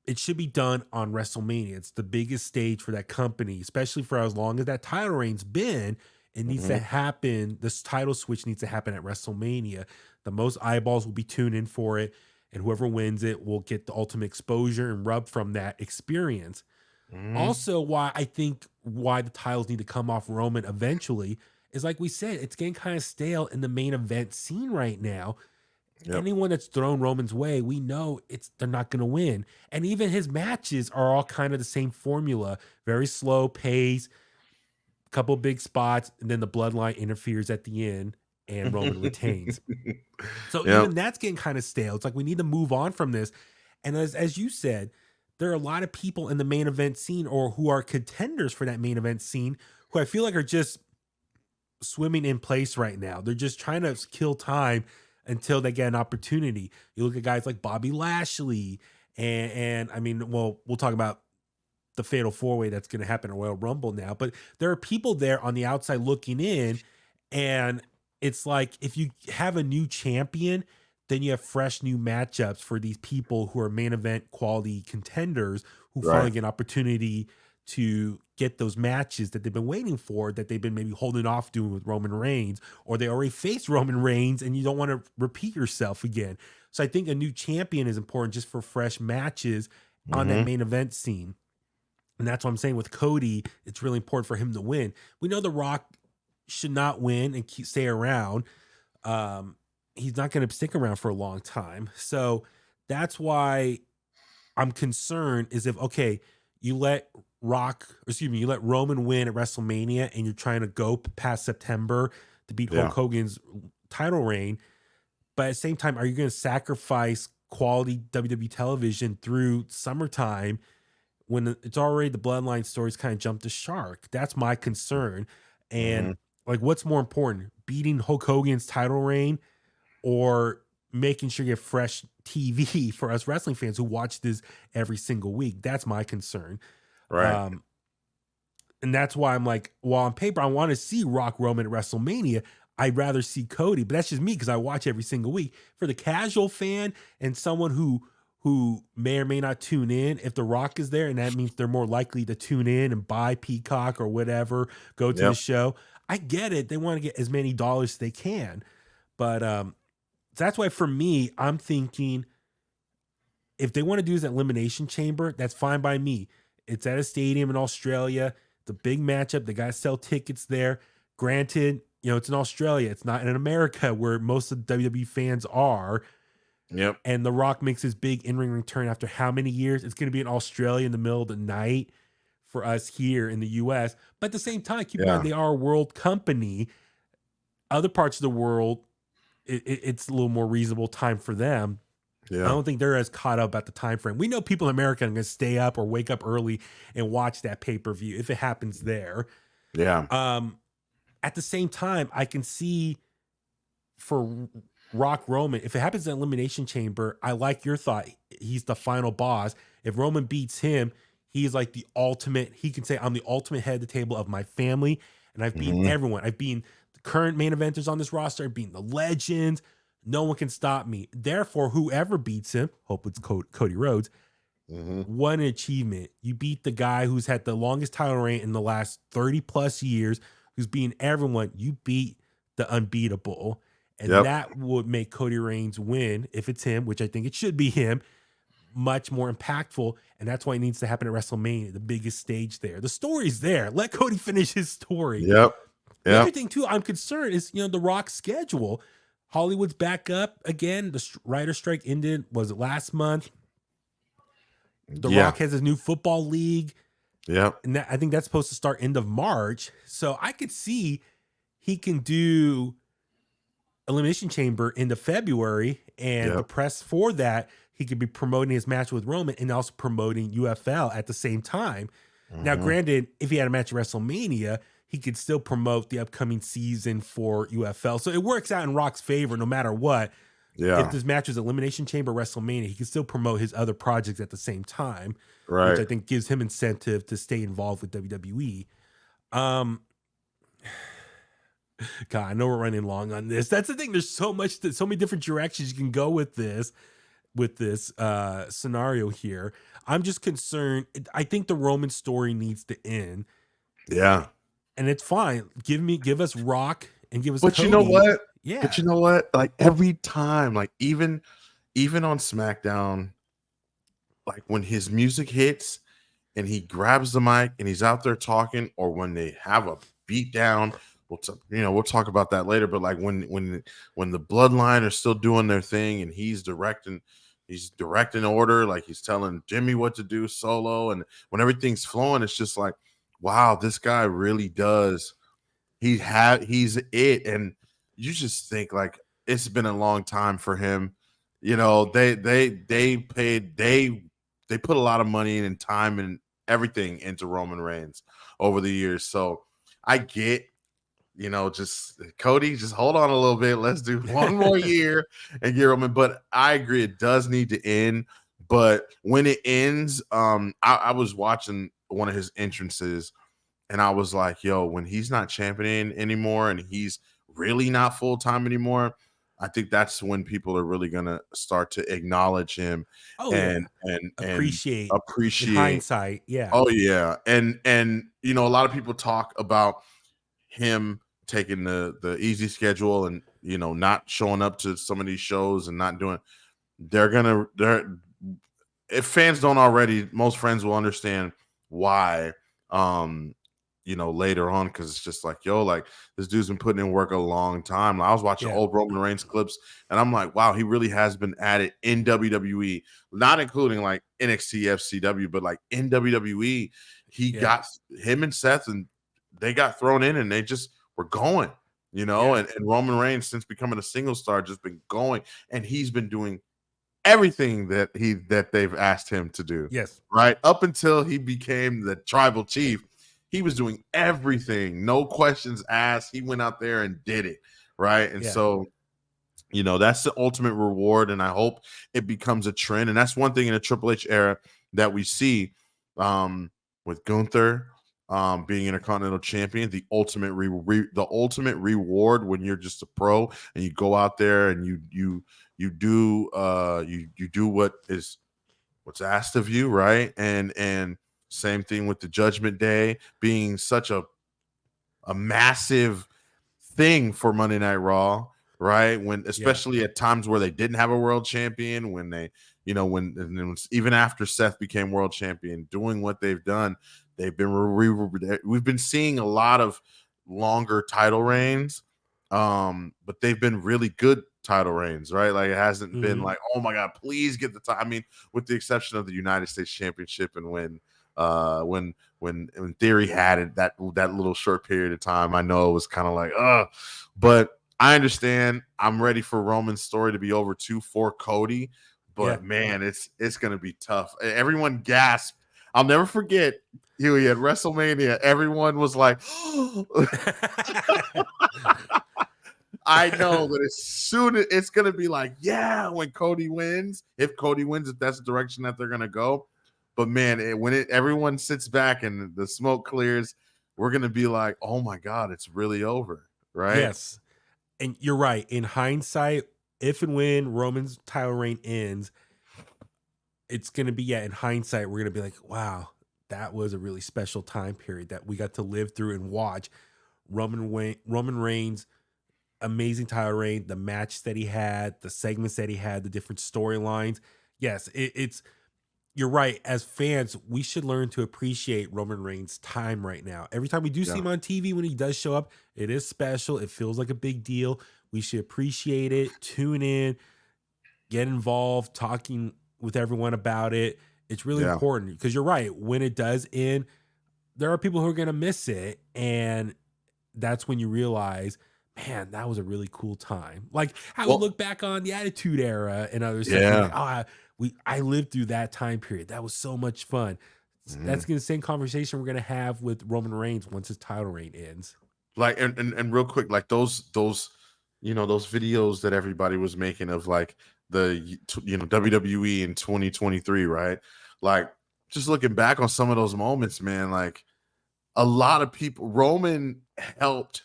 it should be done on WrestleMania. It's the biggest stage for that company, especially for as long as that title reign's been. It needs to happen. This title switch needs to happen at WrestleMania. The most eyeballs will be tuned in for it, and whoever wins it will get the ultimate exposure and rub from that experience. Also, why the titles need to come off Roman eventually is, like we said, it's getting kind of stale in the main event scene right now. Anyone that's thrown Roman's way, we know they're not going to win. And even his matches are all kind of the same formula. Very slow pace, couple big spots, and then the bloodline interferes at the end and Roman retains. So even that's getting kind of stale. It's like we need to move on from this. And as you said, there are a lot of people in the main event scene or who are contenders for that main event scene who I feel like are just swimming in place right now. They're just trying to kill time until they get an opportunity. You look at guys like Bobby Lashley and I mean, well, we'll talk about the fatal four-way that's going to happen at Royal Rumble now, but there are people there on the outside looking in, and it's like if you have a new champion, then you have fresh new matchups for these people who are main event quality contenders who finally get an opportunity to get those matches that they've been waiting for, that they've been maybe holding off doing with Roman Reigns, or they already faced Roman Reigns and you don't want to repeat yourself again. So I think a new champion is important just for fresh matches on that main event scene. And that's what I'm saying with Cody. It's really important for him to win. We know The Rock should not win and stay around. He's not going to stick around for a long time. So that's why I'm concerned is if, okay, you let Roman win at WrestleMania and you're trying to go past September to beat Hulk Hogan's title reign. But at the same time, are you going to sacrifice quality WWE television through summertime when it's already the bloodline stories kind of jumped the shark? That's my concern. And like, what's more important, beating Hulk Hogan's title reign or making sure you have fresh TV for us wrestling fans who watch this every single week? That's my concern. Right. And that's why I'm like, well, on paper, I want to see Rock Roman at WrestleMania. I'd rather see Cody, but that's just me because I watch every single week. For the casual fan and someone who may or may not tune in, if The Rock is there, and that means they're more likely to tune in and buy Peacock or whatever, go to the show. I get it. They want to get as many dollars as they can. But that's why for me, I'm thinking if they want to do this at Elimination Chamber, that's fine by me. It's at a stadium in Australia. It's a big matchup. They got to sell tickets there. Granted, it's in Australia. It's not in America where most of the WWE fans are. Yep. And The Rock makes his big in-ring return after how many years? It's going to be in Australia in the middle of the night for us here in the U.S. But at the same time, keep in mind, they are a world company. Other parts of the world, it's a little more reasonable time for them. Yeah. I don't think they're as caught up at the time frame. We know people in America are going to stay up or wake up early and watch that pay-per-view if it happens there. Yeah. At the same time, I can see for Rock Roman, if it happens in Elimination Chamber, I like your thought. He's the final boss. If Roman beats him, He's like the ultimate. He can say, I'm the ultimate head of the table of my family, and I've beaten Mm-hmm. everyone. I've beaten the current main eventers on this roster. I've beaten the legends. No one can stop me. Therefore, whoever beats him, hope it's Cody Rhodes, what an achievement. You beat the guy who's had the longest title reign in the last 30 plus years, who's beaten everyone. You beat the unbeatable. And that would make Cody Reigns win, if it's him, which I think it should be him, much more impactful. And that's why it needs to happen at WrestleMania, the biggest stage there. The story's there. Let Cody finish his story. The other thing, too, I'm concerned is, The Rock's schedule. Hollywood's back up again. The writer strike ended, was it last month? The Rock has his new football league. And I think that's supposed to start end of March. So I could see he can do Elimination Chamber into February, and the press for that, he could be promoting his match with Roman and also promoting UFL at the same time. Now, granted, if he had a match at WrestleMania, he could still promote the upcoming season for UFL. So it works out in Rock's favor no matter what. If this match is Elimination Chamber, WrestleMania, he can still promote his other projects at the same time, which I think gives him incentive to stay involved with WWE. God, I know we're running long on this. That's the thing. There's so many different directions you can go with this scenario here. I'm just concerned. I think the Roman story needs to end. And it's fine. Give us Rock and give us. But Cody. you know what? Yeah. But you know what? Like every time, like even on SmackDown, like when his music hits and he grabs the mic and he's out there talking, or when they have a beat down. We'll talk about that later, but like when the Bloodline are still doing their thing and he's directing order, like he's telling Jimmy what to do solo, and when everything's flowing, it's just like, wow, this guy really does. He's it, and you just think like it's been a long time for him. They put a lot of money and time and everything into Roman Reigns over the years, so I get. Just Cody, just hold on a little bit. Let's do one more year and get Roman. But I agree, it does need to end. But when it ends, I was watching one of his entrances and I was like, yo, when he's not championing anymore and he's really not full-time anymore, I think that's when people are really gonna start to acknowledge him and appreciate in hindsight. Yeah. Oh yeah. And a lot of people talk about him taking the easy schedule and not showing up to some of these shows and not doing. If fans don't already, most friends will understand why later on, because it's just like, yo, like this dude's been putting in work a long time. I was watching old Roman Reigns clips and I'm like, wow, he really has been at it in WWE, not including like NXT FCW, but like in WWE. He got him and Seth, and they got thrown in and they just were going, and Roman Reigns, since becoming a single star, just been going, and he's been doing everything that they've asked him to do. Yes. Right. Up until he became the tribal chief, he was doing everything. No questions asked. He went out there and did it. Right. And so, that's the ultimate reward. And I hope it becomes a trend. And that's one thing in the Triple H era that we see with Gunther, being Intercontinental Champion, the ultimate reward when you're just a pro and you go out there and you do what's asked of you, right? And same thing with the Judgment Day being such a massive thing for Monday Night Raw, right? When especially at times where they didn't have a world champion, when they when even after Seth became world champion, doing what they've done. We've been seeing a lot of longer title reigns, but they've been really good title reigns, right? Like it hasn't been like, oh my God, please get the time. I mean, with the exception of the United States Championship and when Theory had it that little short period of time, I know it was kind of like, but I understand. I'm ready for Roman's story to be over too for Cody, but man, it's gonna be tough. Everyone gasped. I'll never forget, Huey, at WrestleMania, everyone was like, I know that as soon as it's going to be like, yeah, when Cody wins, if that's the direction that they're going to go. But man, everyone sits back and the smoke clears, we're gonna be like, oh my god, it's really over, right? Yes. And you're right. In hindsight, if and when Roman's title reign ends, it's going to be, in hindsight, we're going to be like, wow, that was a really special time period that we got to live through and watch Roman Reigns' amazing title reign, the match that he had, the segments that he had, the different storylines. Yes, it's, you're right. As fans, we should learn to appreciate Roman Reigns' time right now. Every time we do see him on TV, when he does show up, it is special. It feels like a big deal. We should appreciate it, tune in, get involved, talking with everyone about it. It's really important because you're right. When it does end, there are people who are going to miss it. And that's when you realize, man, that was a really cool time. Like how we look back on the Attitude Era and other stuff. Like, I lived through that time period. That was so much fun. That's the same conversation we're going to have with Roman Reigns once his title reign ends. Like, and real quick, like those those videos that everybody was making of like the WWE in 2023, right? Like just looking back on some of those moments, man, like a lot of people, Roman helped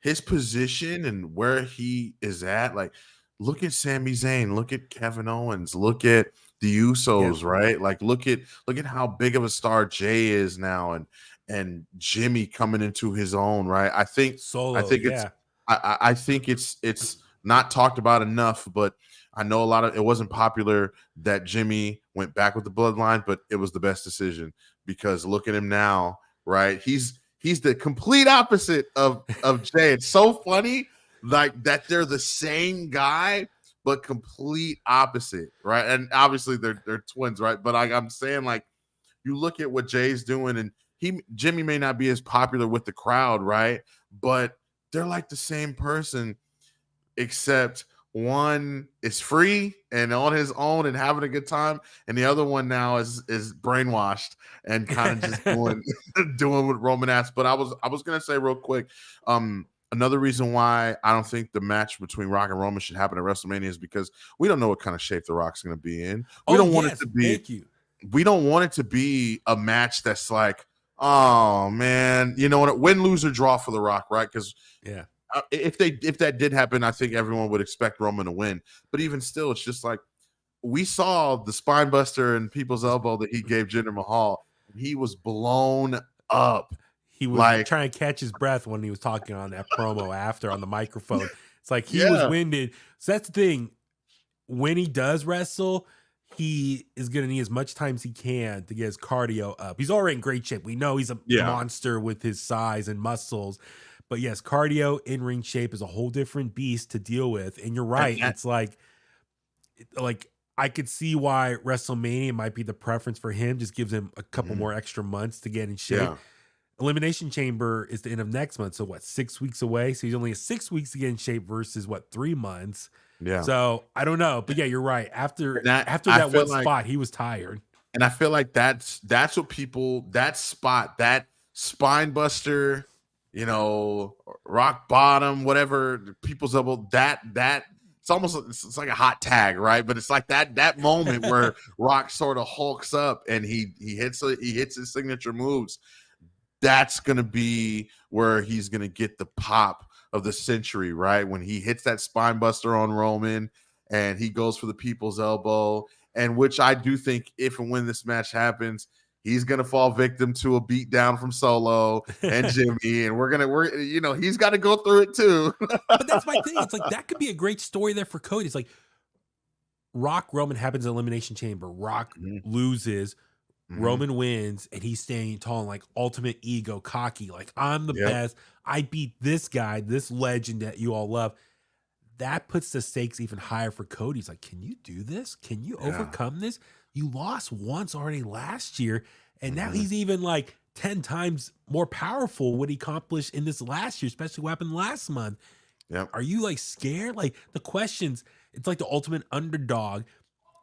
his position and where he is at. Like look at Sami Zayn, look at Kevin Owens, look at the Usos, right? Like look at how big of a star Jay is now, and Jimmy coming into his own, right? I think it's not talked about enough, but I know it wasn't popular that Jimmy went back with the bloodline, but it was the best decision because look at him now, right? He's the complete opposite of Jay. It's so funny, like that they're the same guy, but complete opposite, right? And obviously they're twins, right? But I'm saying, like, you look at what Jay's doing, and Jimmy may not be as popular with the crowd, right? But they're like the same person, except one is free and on his own and having a good time, and the other one now is brainwashed and kind of just doing what Roman asked. But I was gonna say real quick, another reason why I don't think the match between Rock and Roman should happen at WrestleMania is because we don't know what kind of shape The Rock's gonna be in. We don't want it to be. Thank you. We don't want it to be a match that's like, oh man, you know what? Win, lose, or draw for The Rock, right? Because if that did happen, I think everyone would expect Roman to win. But even still, it's just like we saw the spine buster and people's elbow that he gave Jinder Mahal. He was blown up. He was trying to catch his breath when he was talking on that promo after on the microphone. It's like he was winded. So that's the thing. When he does wrestle, he is going to need as much time as he can to get his cardio up. He's already in great shape. We know he's a monster with his size and muscles. But yes, cardio, in-ring shape is a whole different beast to deal with. And you're right. It's like I could see why WrestleMania might be the preference for him. Just gives him a couple more extra months to get in shape. Yeah. Elimination Chamber is the end of next month. So 6 weeks away? So he's only 6 weeks to get in shape versus 3 months. Yeah. So I don't know. But yeah, you're right. After that one spot, he was tired. And I feel like that's what people, that spot, that spine buster, rock bottom, whatever, people's elbow, that it's like a hot tag, right? But it's like that moment where Rock sort of hulks up and he hits his signature moves. That's gonna be where he's gonna get the pop of the century, right? When he hits that spine buster on Roman and he goes for the people's elbow, and which I do think if and when this match happens, he's gonna fall victim to a beat down from Solo and Jimmy, and he's got to go through it too. But that's my thing. It's like that could be a great story there for Cody. It's like Rock Roman happens in Elimination Chamber. Rock loses, Roman wins, and he's standing tall and like ultimate ego, cocky. Like I'm the best. I beat this guy, this legend that you all love. That puts the stakes even higher for Cody. He's like, can you do this? Can you overcome this? You lost once already last year, and now he's even like 10 times more powerful what he accomplished in this last year, especially what happened last month. Yep. Are you like scared? Like the questions, it's like the ultimate underdog,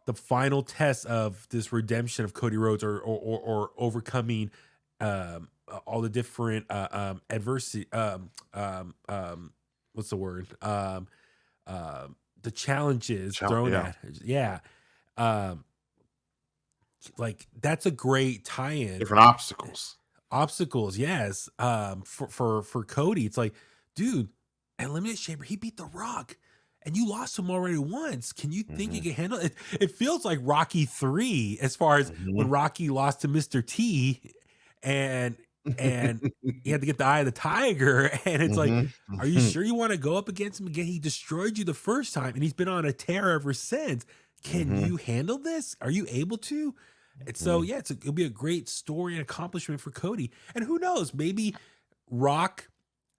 the final test of this redemption of Cody Rhodes or overcoming all the different adversity. What's the word? The challenges thrown at. Yeah. like that's a great tie-in. Different obstacles. Obstacles, yes. For Cody, it's like, dude, at Elimination Chamber, he beat The Rock, and you lost him already once. Can you think you can handle it? It feels like Rocky 3 as far as when Rocky lost to Mr. T, and he had to get the eye of the tiger, and it's like, are you sure you want to go up against him again? He destroyed you the first time, and he's been on a tear ever since. Can you handle this? Are you able to? And so, yeah, it'll be a great story and accomplishment for Cody. And who knows, maybe Rock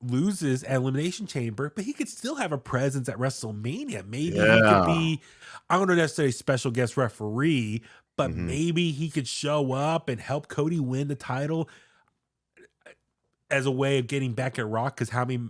loses at Elimination Chamber, but he could still have a presence at WrestleMania. Maybe he could be, I don't know necessarily special guest referee, but maybe he could show up and help Cody win the title as a way of getting back at Rock. Because how many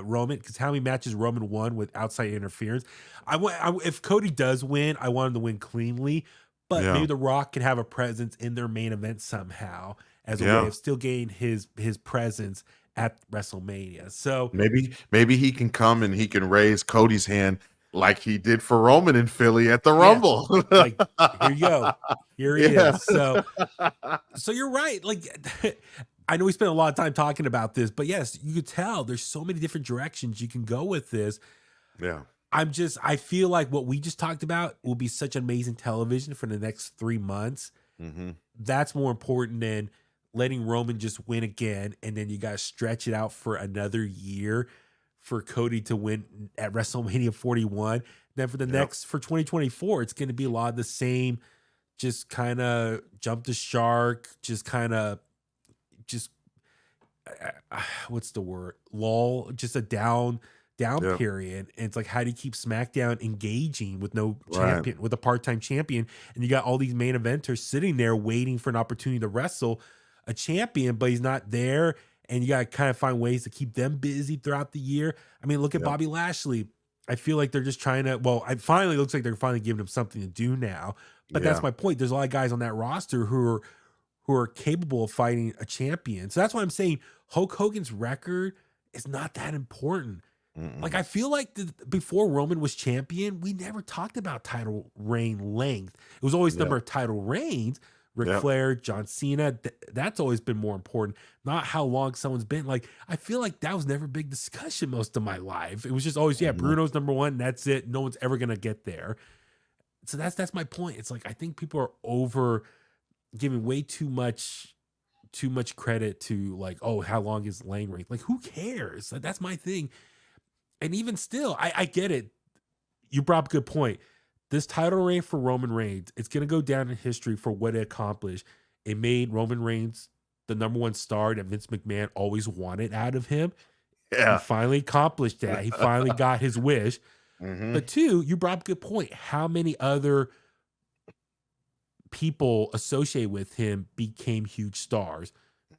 Roman? Because how many matches Roman won with outside interference? If Cody does win, I want him to win cleanly. But maybe The Rock can have a presence in their main event somehow as a way of still getting his presence at WrestleMania. So maybe he can come and he can raise Cody's hand like he did for Roman in Philly at the Rumble. Like, here you go. Here he is. So you're right. Like, I know we spent a lot of time talking about this, but yes, you could tell there's so many different directions you can go with this. Yeah. I feel like what we just talked about will be such amazing television for the next 3 months. That's more important than letting Roman just win again. And then you got to stretch it out for another year for Cody to win at WrestleMania 41. Then for the next, for 2024, it's going to be a lot of the same, just kind of jump the shark, what's the word? Lull, just a down period. And it's like, how do you keep SmackDown engaging with no champion, with a part-time champion? And you got all these main eventers sitting there waiting for an opportunity to wrestle a champion, but he's not there. And you got to kind of find ways to keep them busy throughout the year. I mean, look at Bobby Lashley. I feel like they're just trying to, it finally looks like they're finally giving him something to do now. But that's my point. There's a lot of guys on that roster who are capable of fighting a champion. So that's why I'm saying Hulk Hogan's record is not that important. Like, I feel like before Roman was champion, we never talked about title reign length. It was always number of title reigns. Ric Flair, John Cena, that's always been more important, not how long someone's been. Like, I feel like that was never a big discussion most of my life. It was just always, Bruno's number one, that's it. No one's ever going to get there. So that's my point. It's like, I think people are over giving way too much credit to, like, oh, how long is Lane reign? Like, who cares? That's my thing. And even still, I get it. You brought up a good point. This title reign for Roman Reigns, it's going to go down in history for what it accomplished. It made Roman Reigns the number one star that Vince McMahon always wanted out of him. He finally accomplished that. He finally got his wish. But two, you brought up a good point. How many other people associated with him became huge stars?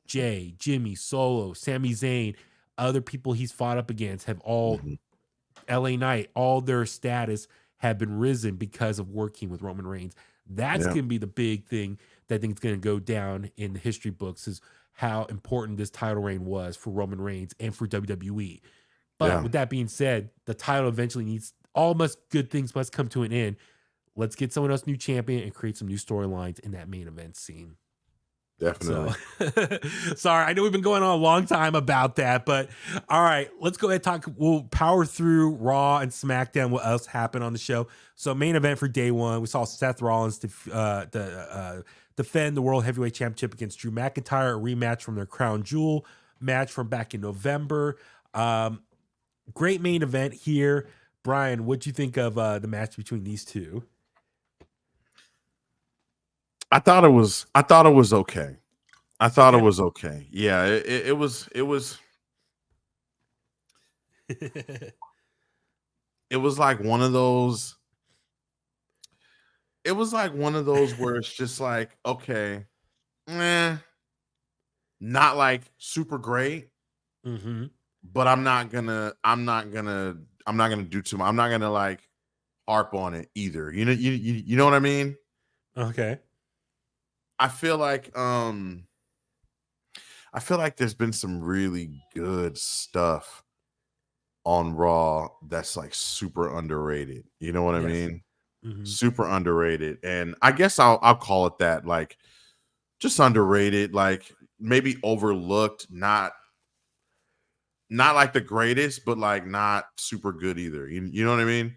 Jay, Jimmy, Solo, Sami Zayn, other people he's fought up against have all, LA Knight, all their status have been risen because of working with Roman Reigns. That's going to be the big thing that I think is going to go down in the history books, is how important this title reign was for Roman Reigns and for WWE. But with that being said, the title eventually needs, good things must come to an end. Let's get someone else new champion and create some new storylines in that main event scene. Definitely. So, sorry, I know we've been going on a long time about that, but all right, let's go ahead and talk. We'll power through Raw and SmackDown. What else happened on the show? So, main event for day one, we saw Seth Rollins defend the World Heavyweight Championship against Drew McIntyre, a rematch from their Crown Jewel match from back in November. Great main event here. Brian, what'd you think of the match between these two? I thought it was okay. I thought it was okay. Yeah, it was it was like one of those. It was like one of those where it's just like, okay, not like super great, but I'm not gonna do too much. I'm not gonna like harp on it either. You know what I mean? Okay. I feel like there's been some really good stuff on Raw that's like super underrated. You know what I mean? super underrated. And I guess I'll call it that, like just underrated, like maybe overlooked, not like the greatest, but like not super good either. You know what I mean?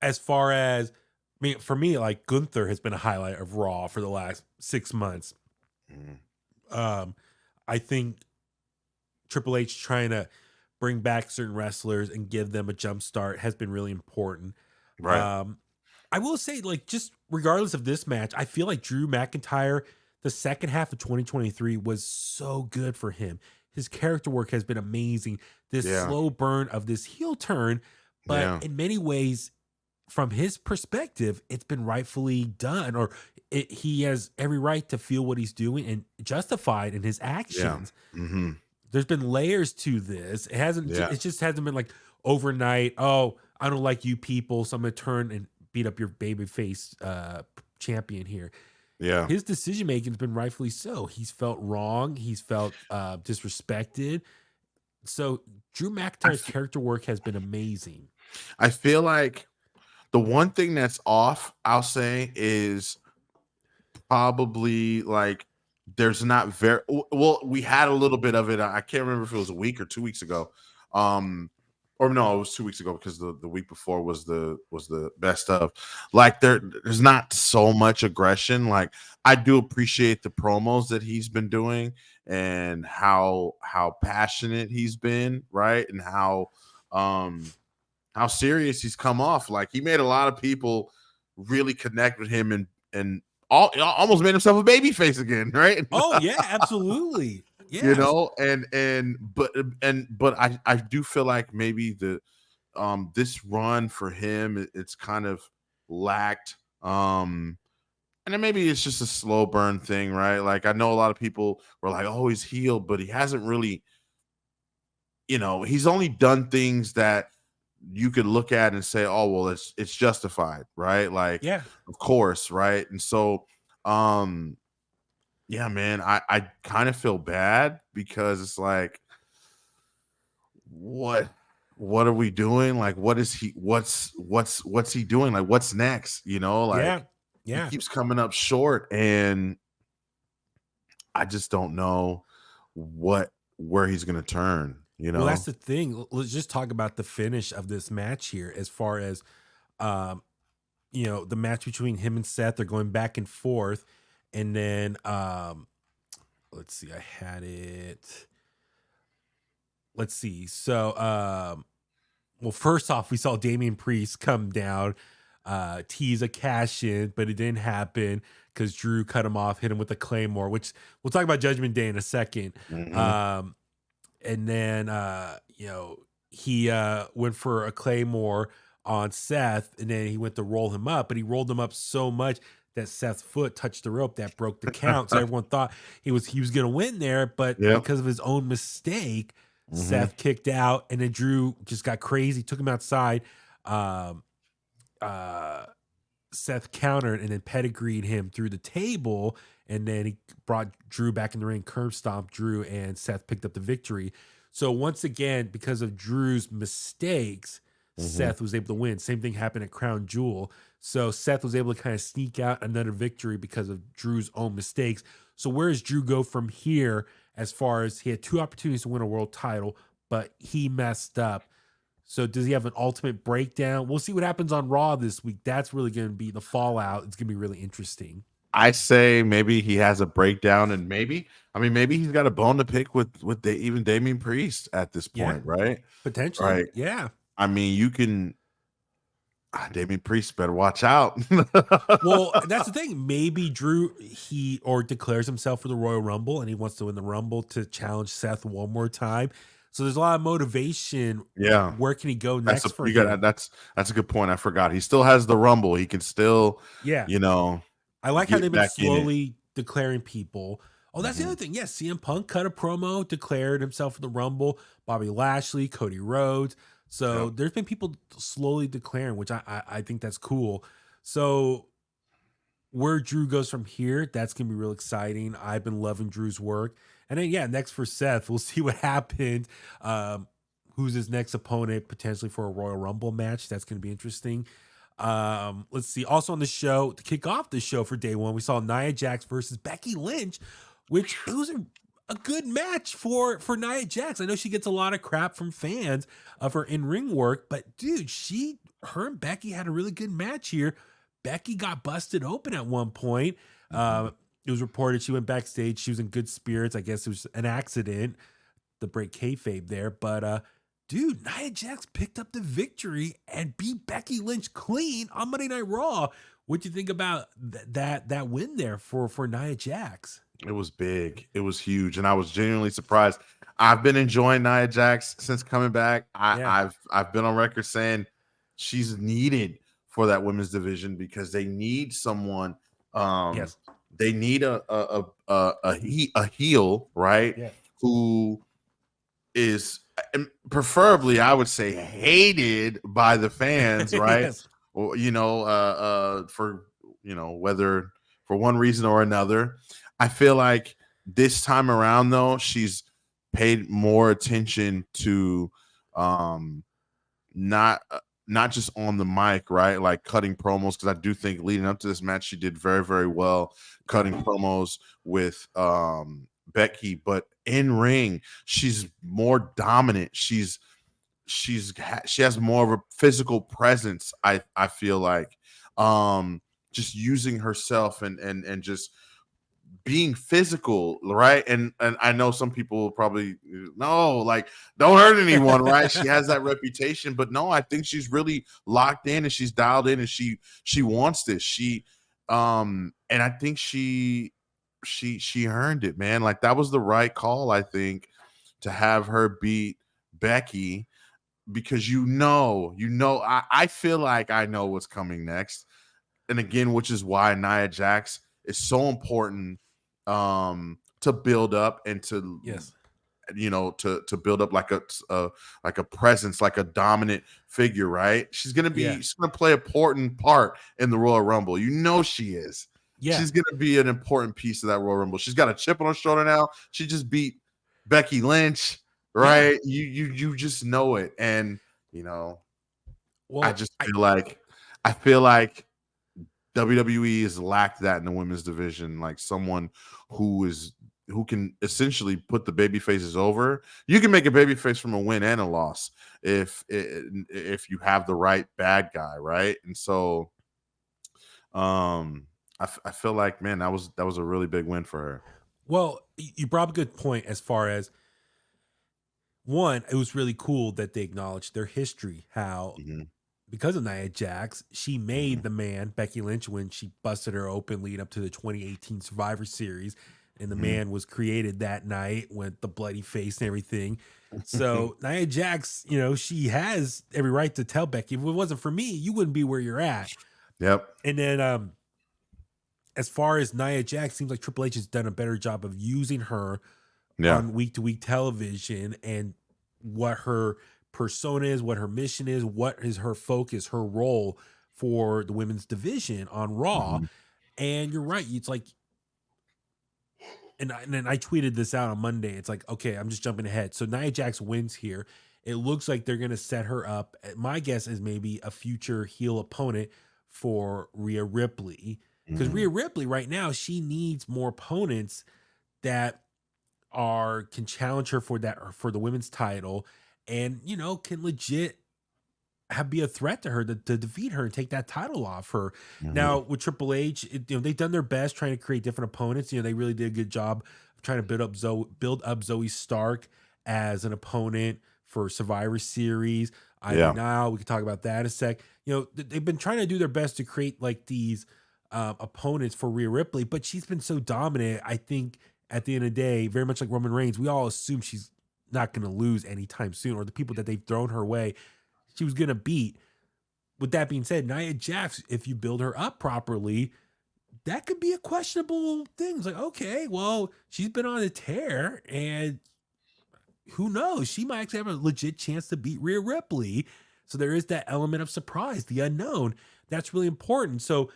As far as, I mean, for me, like Gunther has been a highlight of Raw for the last 6 months. Mhm. I think Triple H trying to bring back certain wrestlers and give them a jump start has been really important. Right. I will say, like, just regardless of this match, I feel like Drew McIntyre, the second half of 2023 was so good for him. His character work has been amazing. This Yeah. slow burn of this heel turn, but Yeah. in many ways, from his perspective, it's been rightfully done, or he has every right to feel what he's doing and justified in his Yeah. actions. Mm-hmm. There's been layers to this. It hasn't. Yeah. It just hasn't been like overnight. Oh, I don't like you people, so I'm gonna turn and beat up your babyface champion here. Yeah. His decision making has been rightfully so. He's felt wrong. He's felt disrespected. So Drew McIntyre's character work has been amazing. I feel like the one thing that's off, I'll say, is probably like there's not very well. We had a little bit of it. I can't remember if it was a week or 2 weeks ago. Or no, it was 2 weeks ago because the week before was the best of. Like there's not so much aggression. Like I do appreciate the promos that he's been doing and how passionate he's been, right? And how serious he's come off. Like he made a lot of people really connect with him and almost made himself a baby face again, right? Oh yeah, absolutely. Yeah. You know, but I do feel like maybe the this run for him, it's kind of lacked. And then maybe it's just a slow burn thing, right? Like I know a lot of people were like, oh, he's healed, but he hasn't really, he's only done things that you could look at and say, oh, well, it's justified, right? Like, Yeah. of course, right? And so yeah, man, I kind of feel bad because it's like, what are we doing? Like, what's he doing? Like, what's next? Yeah. Like he Yeah. keeps coming up short, and I just don't know where he's gonna turn, Well, that's the thing. Let's just talk about the finish of this match here. As far as, um, the match between him and Seth, they're going back and forth, and then, let's see, I had it. Let's see. So, well, first off, we saw Damian Priest come down, tease a cash in, but it didn't happen because Drew cut him off, hit him with a Claymore, which we'll talk about Judgment Day in a second. Mhm. And then he went for a Claymore on Seth, and then he went to roll him up, but he rolled him up so much that Seth's foot touched the rope that broke the count. So everyone thought he was gonna win there, but Yep. because of his own mistake, Mhm. Seth kicked out, and then Drew just got crazy, took him outside. Um, Seth countered and then pedigreed him through the table, and then he brought Drew back in the ring, curb stomped Drew, and Seth picked up the victory. So once again, because of Drew's mistakes, Seth was able to win. Same thing happened at Crown Jewel. So Seth was able to kind of sneak out another victory because of Drew's own mistakes. So where does Drew go from here as far as he had 2 opportunities to win a world title, but he messed up? So does he have an ultimate breakdown? We'll see what happens on Raw this week. That's really going to be the fallout. It's going to be really interesting. I say maybe he has a breakdown, and maybe he's got a bone to pick with even Damian Priest at this point, right? Potentially. Right. Yeah. I mean, you can. Damian Priest better watch out. Well, that's the thing. Maybe Drew declares himself for the Royal Rumble, and he wants to win the Rumble to challenge Seth one more time. So there's a lot of motivation. Yeah. Where can he go next for him? That's a good point. I forgot. He still has the Rumble. He can still, Yeah. I like how get they've been back in it. slowly declaring people. Oh, that's the other thing. Yes, CM Punk cut a promo, declared himself for the Rumble. Bobby Lashley, Cody Rhodes. So there's been people slowly declaring, which I think that's cool. So where Drew goes from here, that's going to be real exciting. I've been loving Drew's work. And then, next for Seth, we'll see what happened. Who's his next opponent potentially for a Royal Rumble match? That's going to be interesting. Let's see. Also on the show, to kick off the show for day one, we saw Nia Jax versus Becky Lynch, which it was a good match for Nia Jax. I know she gets a lot of crap from fans of her in-ring work, but dude, her and Becky had a really good match here. Becky got busted open at one point. It was reported she went backstage. She was in good spirits. I guess it was an accident to break kayfabe there, but dude, Nia Jax picked up the victory and beat Becky Lynch clean on Monday Night Raw. What'd you think about that win there for Nia Jax? It was big. It was huge, and I was genuinely surprised. I've been enjoying Nia Jax since coming back. I've been on record saying she's needed for that women's division because they need someone. Yes. They need a heel, right? Yeah. Who is preferably, I would say, hated by the fans, right? Yes. Or for whether for one reason or another. I feel like this time around, though, she's paid more attention to not just on the mic, right? Like cutting promos, because I do think leading up to this match, she did very, very well cutting promos with Becky, but in ring, she's more dominant. She has more of a physical presence. I feel like just using herself and just being physical, right? And I know some people will probably don't hurt anyone, right? She has that reputation, but no, I think she's really locked in and she's dialed in and she wants this. And I think she earned it, man. Like that was the right call, I think, to have her beat Becky, because I feel like I know what's coming next. And again, which is why Nia Jax is so important to build up and to to build up like a presence, like a dominant figure, right? She's gonna play an important part in the Royal Rumble. She is. Yeah. She's gonna be an important piece of that Royal Rumble. She's got a chip on her shoulder now. She just beat Becky Lynch, right? Yeah. You just know it. And I feel like WWE has lacked that in the women's division, like someone who can essentially put the baby faces over. You can make a baby face from a win and a loss if you have the right bad guy, right? And so I feel like, man, that was a really big win for her. Well, you brought up a good point as far as one, it was really cool that they acknowledged their history, how because of Nia Jax, she made the man, Becky Lynch, when she busted her open leading up to the 2018 Survivor Series. And the man was created that night with the bloody face and everything. So Nia Jax, she has every right to tell Becky, if it wasn't for me, you wouldn't be where you're at. Yep. And then as far as Nia Jax, seems like Triple H has done a better job of using her on week-to-week television and what her persona is, what her mission is, what is her focus, her role for the women's division on Raw. And you're right. It's like, and I tweeted this out on Monday. It's like, okay, I'm just jumping ahead. So Nia Jax wins here. It looks like they're going to set her up. My guess is maybe a future heel opponent for Rhea Ripley. Because Rhea Ripley right now, she needs more opponents that can challenge her for the women's title and, can legit be a threat to her to defeat her and take that title off her. Now with Triple H, they've done their best trying to create different opponents. They really did a good job of trying to build up Zoe Stark as an opponent for Survivor Series. Now we can talk about that in a sec. They've been trying to do their best to create like these opponents for Rhea Ripley, but she's been so dominant. I think at the end of the day, very much like Roman Reigns, we all assume she's not going to lose anytime soon, or the people that they've thrown her way, she was going to beat. With that being said, Nia Jax, if you build her up properly, that could be a questionable thing. It's like, okay, well, she's been on a tear, and who knows? She might actually have a legit chance to beat Rhea Ripley. So there is that element of surprise, the unknown. That's really important. So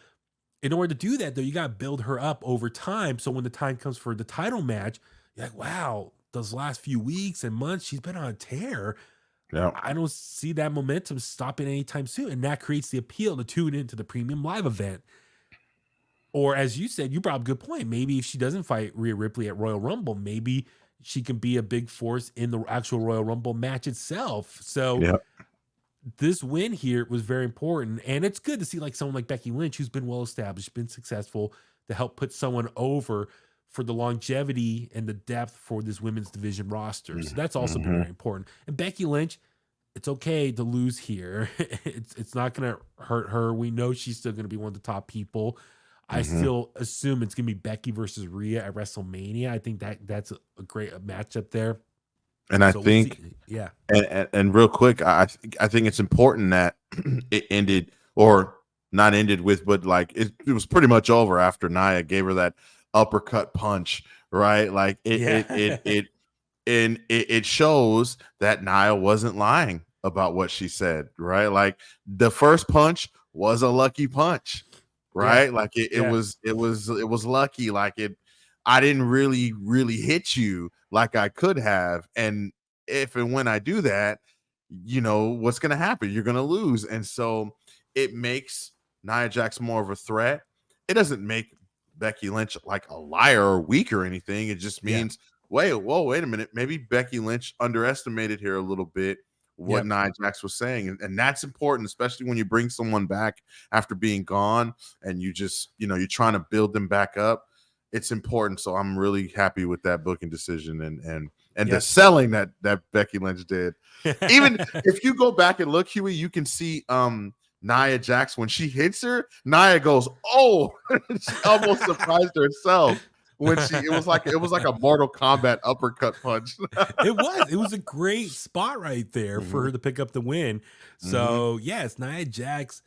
in order to do that, though, you got to build her up over time. So when the time comes for the title match, you're like, wow, those last few weeks and months, she's been on a tear. Yeah. I don't see that momentum stopping anytime soon. And that creates the appeal to tune into the premium live event. Or as you said, you brought up a good point. Maybe if she doesn't fight Rhea Ripley at Royal Rumble, maybe she can be a big force in the actual Royal Rumble match itself. So Yeah. this win here was very important. And it's good to see like someone like Becky Lynch, who's been well established, been successful, to help put someone over for the longevity and the depth for this women's division roster. So that's also been very important. And Becky Lynch, it's okay to lose here. It's not going to hurt her. We know she's still going to be one of the top people. I still assume it's going to be Becky versus Rhea at WrestleMania. I think that's a great matchup there. And I think, yeah. And real quick, I think it's important that it ended, or not ended with, but like it was pretty much over after Nia gave her that uppercut punch, right? Like it shows that Nia wasn't lying about what she said, right? Like the first punch was a lucky punch, right? Yeah. Like it was lucky. Like I didn't really hit you like I could have. And if and when I do that, you know what's going to happen. You're going to lose. And so it makes Nia Jax more of a threat. It doesn't make Becky Lynch like a liar or weak or anything. It just means, wait a minute. Maybe Becky Lynch underestimated here a little bit what Nia Jax was saying. And that's important, especially when you bring someone back after being gone and you just, you're trying to build them back up. It's important. So I'm really happy with that booking decision and the selling that Becky Lynch did. Even if you go back and look, Huey, you can see Nia Jax, when she hits her, Nia goes, "Oh!" She almost surprised herself when it was like a Mortal Kombat uppercut punch. It was a great spot right there for her to pick up the win. So yes, Nia Jax.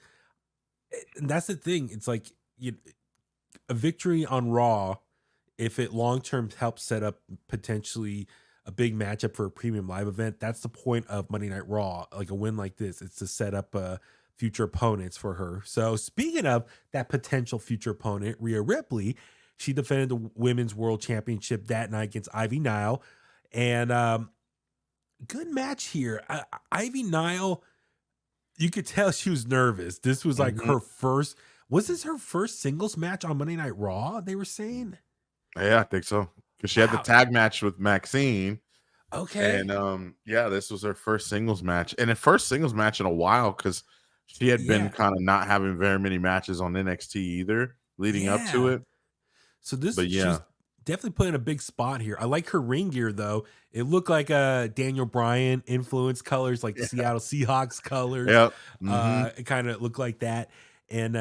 And that's the thing. It's like a victory on Raw, if it long term helps set up potentially a big matchup for a premium live event, that's the point of Monday Night Raw. Like a win like this, it's to set up future opponents for her. So speaking of that potential future opponent, Rhea Ripley, she defended the Women's World Championship that night against Ivy Nile. And good match here. Ivy Nile, you could tell she was nervous. This was like her first. Was this her first singles match on Monday Night Raw, they were saying? Yeah, I think so. Because she had the tag match with Maxine. Okay. And this was her first singles match. And her first singles match in a while, because she had been kind of not having very many matches on NXT either leading up to it. So she's definitely putting a big spot here. I like her ring gear though. It looked like Daniel Bryan influence colors, like Seattle Seahawks colors. It kind of looked like that. And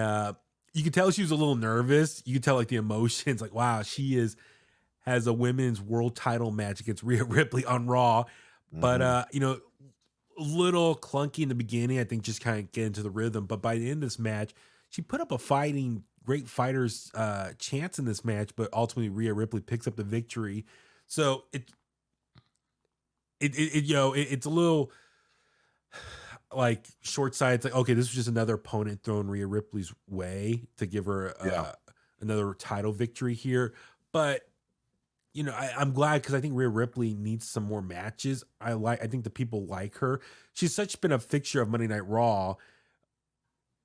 you could tell she was a little nervous. You could tell like the emotions, like, wow, she has a women's world title match against Rhea Ripley on Raw. But a little clunky in the beginning, I think, just kind of get into the rhythm. But by the end of this match, she put up a great fighter's chance in this match, but ultimately Rhea Ripley picks up the victory. So it's a little like short-sighted. It's like, okay, this was just another opponent thrown Rhea Ripley's way to give her another title victory here. But I'm glad, because I think Rhea Ripley needs some more matches. I think the people like her. She's been a fixture of Monday Night Raw.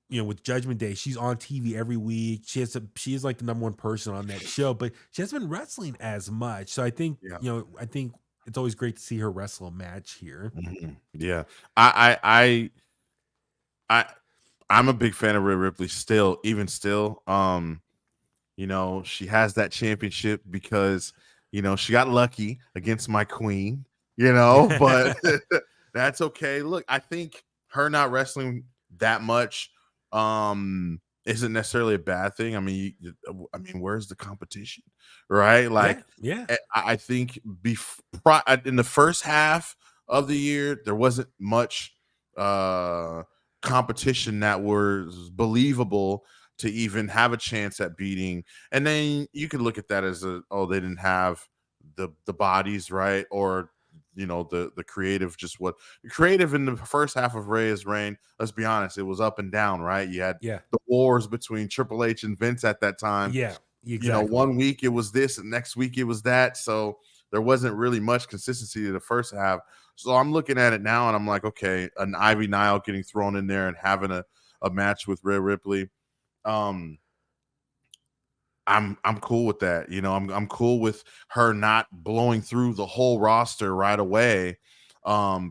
With Judgment Day, she's on TV every week. She is like the number one person on that show, but she hasn't been wrestling as much. So I think, I think it's always great to see her wrestle a match here. Yeah. I'm a big fan of Rhea Ripley still, even still. She has that championship because, she got lucky against my queen, but that's okay. Look, I think her not wrestling that much isn't necessarily a bad thing. I mean, where's the competition, right? Like, I think in the first half of the year, there wasn't much competition that was believable to even have a chance at beating. And then you could look at that as they didn't have the bodies, right? Or the creative, the creative in the first half of Rhea's reign, let's be honest, it was up and down, right? You had the wars between Triple H and Vince at that time. Yeah, exactly. 1 week it was this and next week it was that. So there wasn't really much consistency in the first half. So I'm looking at it now and I'm like, okay, an Ivy Nile getting thrown in there and having a match with Rhea Ripley. I'm cool with that. You know, I'm cool with her not blowing through the whole roster right away.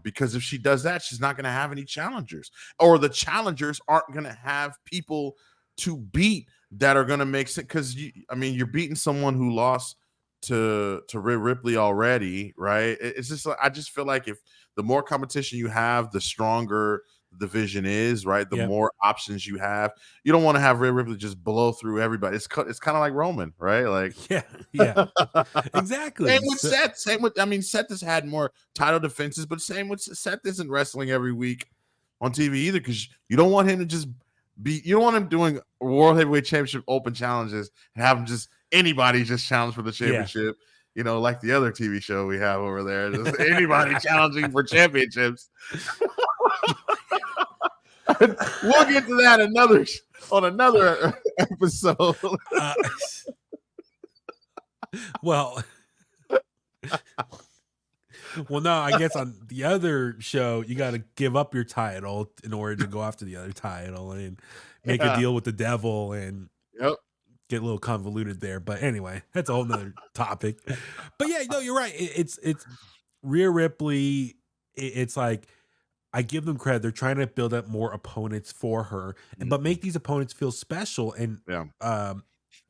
Because if she does that, she's not going to have any challengers, or the challengers aren't going to have people to beat that are going to make sense. Because you're beating someone who lost to Rhea Ripley already, right? It's just like, I just feel like if the more competition you have, the stronger the division is, right? The more options you have. You don't want to have Rhea Ripley just blow through everybody. It's kind of like Roman, right? Like, yeah, exactly. Same with Seth. Seth has had more title defenses, but same with Seth isn't wrestling every week on TV either, because you don't want him to just be. You don't want him doing World Heavyweight Championship open challenges and have him just anybody just challenge for the championship. You know, like the other TV show we have over there, just anybody challenging for championships. We'll get to that on another episode. Well, no, I guess on the other show, you got to give up your title in order to go after the other title and make a deal with the devil and get a little convoluted there. But anyway, that's a whole nother topic. But yeah, no, you're right. It's Rhea Ripley. It's like, I give them credit. They're trying to build up more opponents for her, but make these opponents feel special and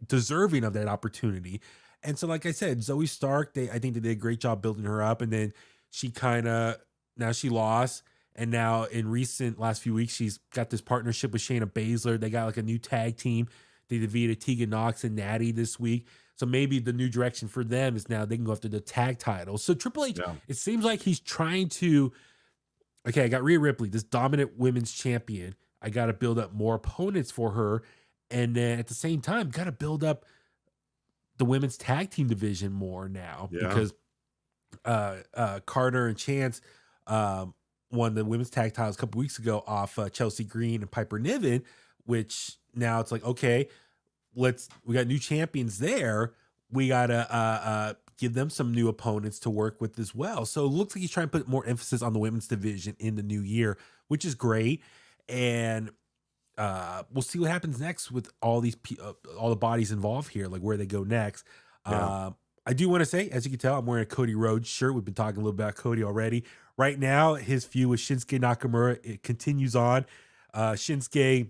deserving of that opportunity. And so, like I said, Zoe Stark, I think they did a great job building her up. And then she now she lost. And now in last few weeks, she's got this partnership with Shayna Baszler. They got like a new tag team. They defeated Tegan Nox and Natty this week. So maybe the new direction for them is now they can go after the tag titles. So Triple H, it seems like he's trying to, okay, I got Rhea Ripley, this dominant women's champion. I got to build up more opponents for her. And then at the same time, got to build up the women's tag team division more now because Carter and Chance won the women's tag titles a couple weeks ago off Chelsea Green and Piper Niven, which now it's like, okay, we got new champions there. We got to give them some new opponents to work with as well. So it looks like he's trying to put more emphasis on the women's division in the new year, which is great. And we'll see what happens next with all these all the bodies involved here, like where they go next. I do want to say, as you can tell, I'm wearing a Cody Rhodes shirt. We've been talking a little about Cody already. Right now, his feud with Shinsuke Nakamura, it continues on. Shinsuke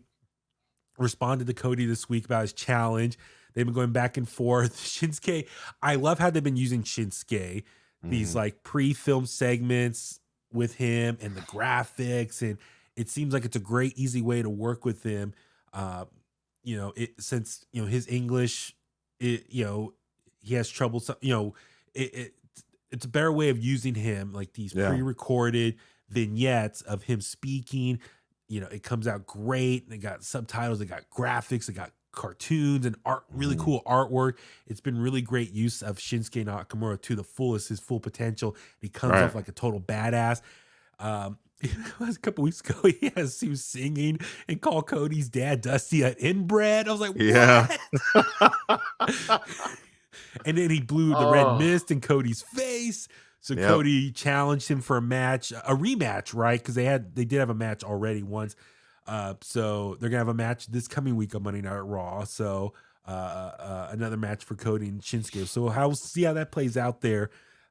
responded to Cody this week about his challenge. They've been going back and forth. Shinsuke, I love how they've been using Shinsuke, these like pre-film segments with him and the graphics, and it seems like it's a great, easy way to work with him. Since his English, he has trouble. It's a better way of using him, like these pre-recorded vignettes of him speaking. It comes out great. They got subtitles, they got graphics, they got cartoons and art, really cool artwork. It's been really great use of Shinsuke Nakamura to the fullest, his full potential. He comes off like a total badass. A couple weeks ago, he was singing and called Cody's dad Dusty an inbred. I was like, what? And then he blew the red mist in Cody's face. So Cody challenged him for a rematch, right? Because they did have a match already once. So they're gonna have a match this coming week on Monday Night Raw. So another match for Cody and Shinsuke. So we'll see how that plays out there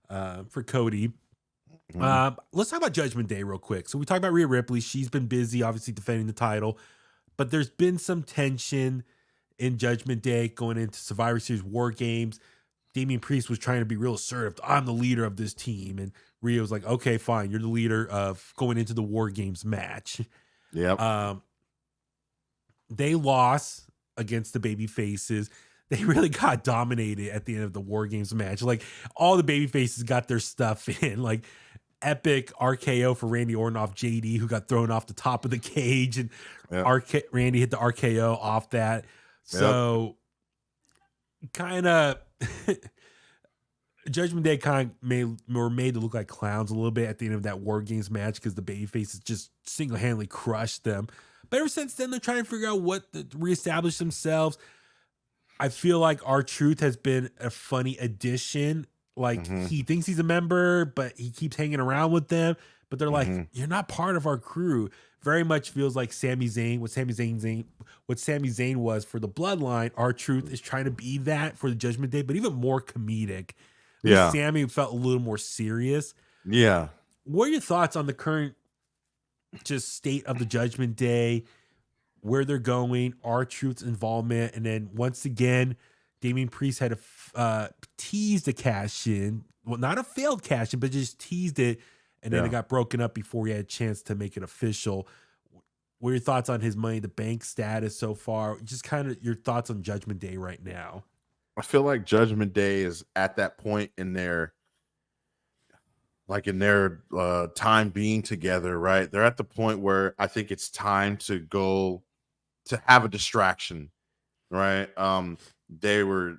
for Cody. Let's talk about Judgment Day real quick. So we talked about Rhea Ripley. She's been busy, obviously defending the title, but there's been some tension in Judgment Day going into Survivor Series War Games. Damian Priest was trying to be real assertive. I'm the leader of this team. And Rhea was like, okay, fine. You're the leader of going into the War Games match. Yep. They lost against the baby faces. They really got dominated at the end of the War Games match. Like all the baby faces got their stuff in, like epic RKO for Randy Orton off JD, who got thrown off the top of the cage, and Randy hit the RKO off that. So kind of Judgment Day kind of were made to look like clowns a little bit at the end of that War Games match because the babyfaces just single-handedly crushed them. But ever since then, they're trying to figure out what to reestablish themselves. I feel like R-Truth has been a funny addition. Like Mm-hmm. he thinks he's a member, but he keeps hanging around with them. But they're like, Mm-hmm. you're not part of our crew. Very much feels like Sami Zayn, what Sami Zayn was for the Bloodline. R-Truth is trying to be that for the Judgment Day, but even more comedic. At least Yeah. Sami felt a little more serious. Yeah. What are your thoughts on the current just state of the Judgment Day, where they're going, R-Truth's involvement, and then once again, Damian Priest had teased a cash in. Well, not a failed cash in, but just teased it, and then it got broken up before he had a chance to make it official. What are your thoughts on his Money in the Bank status so far? Just kind of your thoughts on Judgment Day right now. I feel like Judgment Day is at that point in their time being together, right? They're at the point where I think it's time to go to have a distraction, right? They were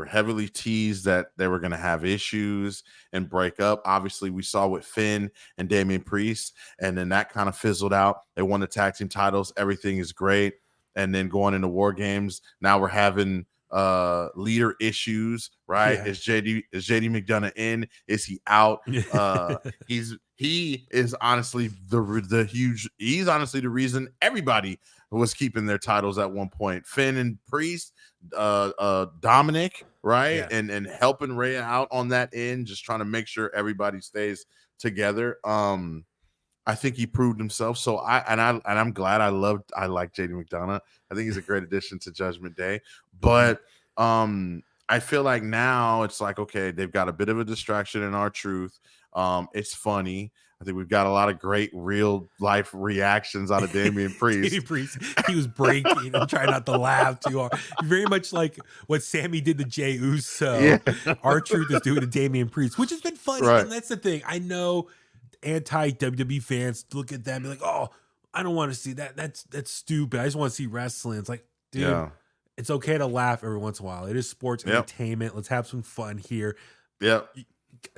heavily teased that they were going to have issues and break up. Obviously, we saw with Finn and Damian Priest, and then that kind of fizzled out. They won the tag team titles. Everything is great. And then going into War Games, now we're having leader issues, right? Yeah. Is JD McDonough in? Is he out? He is honestly he's honestly the reason everybody was keeping their titles at one point. Finn and Priest, Dominic, right? Yeah. And helping Rhea out on that end, just trying to make sure everybody stays together. I think he proved himself. So I'm glad I like JD McDonough. I think he's a great addition to Judgment Day. But I feel like now it's like, okay, they've got a bit of a distraction in R-Truth. It's funny. I think we've got a lot of great real life reactions out of Damian Priest. Damian Priest, he was breaking and trying not to laugh too hard. Very much like what Sammy did to Jey Uso. Yeah. R-Truth is doing to Damian Priest, which has been funny. Right. And that's the thing. I know anti-WWE fans look at that and be like, oh, I don't want to see that. That's stupid. I just want to see wrestling. It's like, dude, it's okay to laugh every once in a while. It is sports entertainment. Let's have some fun here. Yep.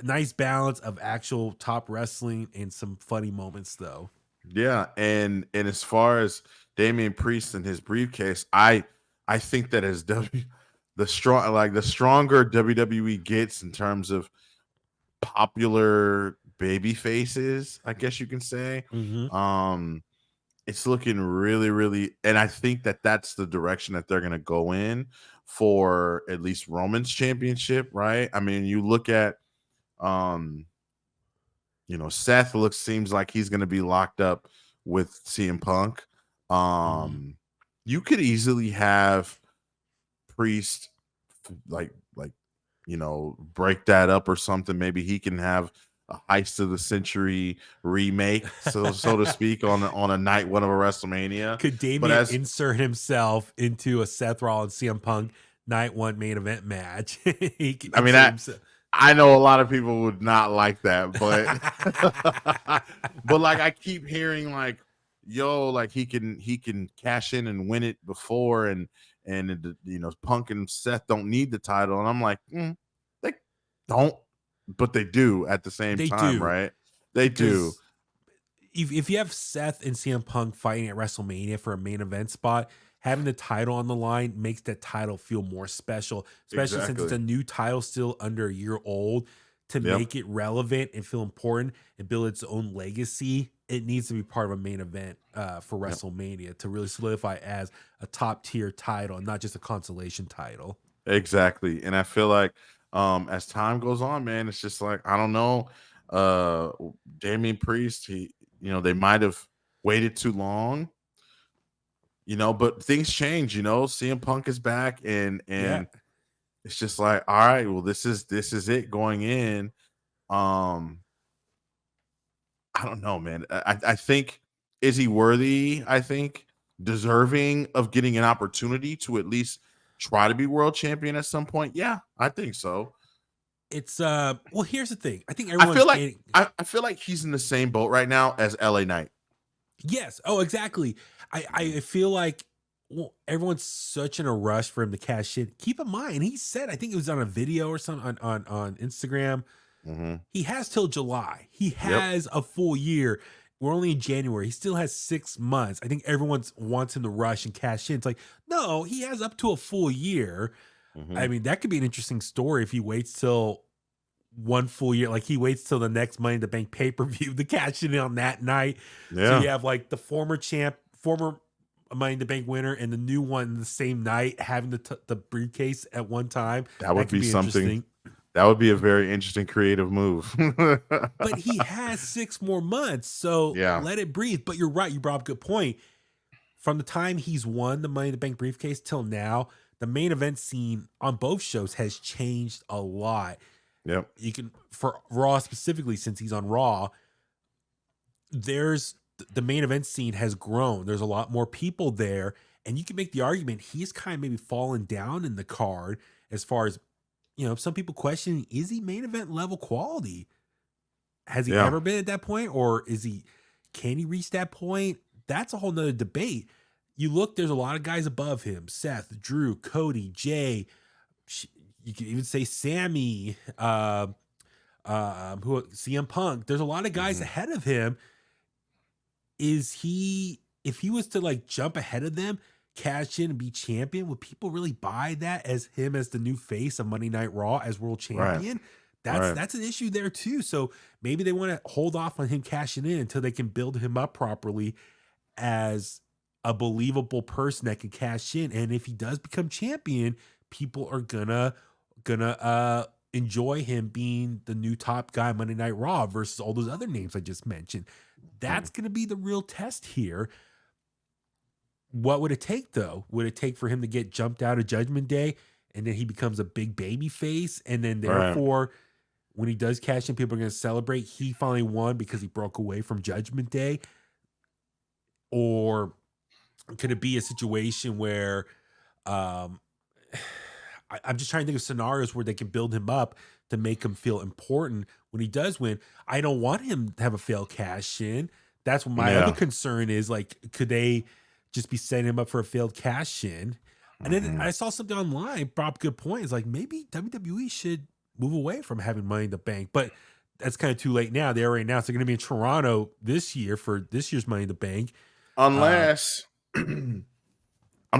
Nice balance of actual top wrestling and some funny moments, though. Yeah, and as far as Damian Priest and his briefcase, I think that as the stronger WWE gets in terms of popular baby faces, I guess you can say, it's looking really, really, and I think that that's the direction that they're going to go in for at least Roman's championship, right? I mean, you look at Seth seems like he's going to be locked up with CM Punk. You could easily have Priest break that up or something. Maybe he can have a Heist of the Century remake, so to speak, on a night one of a WrestleMania. Could Damian insert himself into a Seth Rollins CM Punk night one main event match? I know a lot of people would not like that, but but like I keep hearing like, yo, like he can cash in and win it before, and Punk and Seth don't need the title, and I'm like, they don't, but they do at the same time, right? They do. If you have Seth and CM Punk fighting at WrestleMania for a main event spot, having the title on the line makes that title feel more special, especially since it's a new title still under a year old. To make it relevant and feel important and build its own legacy, it needs to be part of a main event for WrestleMania to really solidify as a top tier title and not just a consolation title. Exactly. And I feel like as time goes on, man, it's just like, I don't know, Damian Priest, they might have waited too long. But things change, CM Punk is back and it's just like, all right, well, this is it going in. I don't know, man. I think, is he worthy? I think deserving of getting an opportunity to at least try to be world champion at some point. Yeah, I think so. It's well, here's the thing. I think everyone's I feel like he's in the same boat right now as LA Knight. Yes. Oh, exactly. I feel like everyone's such in a rush for him to cash in. Keep in mind, he said, I think it was on a video or something on Instagram. He has till July. He has a full year. We're only in January. He still has 6 months. I think everyone wants him to rush and cash in. It's like, no, he has up to a full year. I mean, that could be an interesting story if he waits till one full year. Like he waits till the next Money in the Bank pay-per-view to cash in on that night. Yeah. So you have like the former Money in the Bank winner and the new one the same night having the briefcase at one time. That would be something. Interesting. That would be a very interesting creative move. But he has 6 more months, so let it breathe. But you're right. You brought up a good point. From the time he's won the Money in the Bank briefcase till now, the main event scene on both shows has changed a lot. Yep. You can, for Raw specifically, since he's on Raw, the main event scene has grown. There's a lot more people there, and you can make the argument he's kind of maybe fallen down in the card as far as, some people questioning, is he main event level quality? Has he ever been at that point, or can he reach that point? That's a whole nother debate. You look, there's a lot of guys above him: Seth, Drew, Cody, Jay. You can even say Sammy, CM Punk. There's a lot of guys ahead of him. If he was to like jump ahead of them, cash in and be champion, would people really buy that as him as the new face of Monday Night Raw as world champion? That's an issue there too. So maybe they want to hold off on him cashing in until they can build him up properly as a believable person that can cash in. And if he does become champion, people are gonna enjoy him being the new top guy Monday Night Raw versus all those other names I just mentioned. That's going to be the real test here. What would it take, though? Would it take for him to get jumped out of Judgment Day and then he becomes a big baby face? And then therefore, when he does cash in, people are going to celebrate he finally won because he broke away from Judgment Day? Or could it be a situation where I'm just trying to think of scenarios where they can build him up to make him feel important when he does win? I don't want him to have a failed cash in. That's what my other concern is. Like, could they just be setting him up for a failed cash in? And then I saw something online, brought up a good point. It's like, maybe WWE should move away from having Money in the Bank, but that's kind of too late now. They already announced they're going to be in Toronto this year for this year's Money in the Bank. Unless, I'm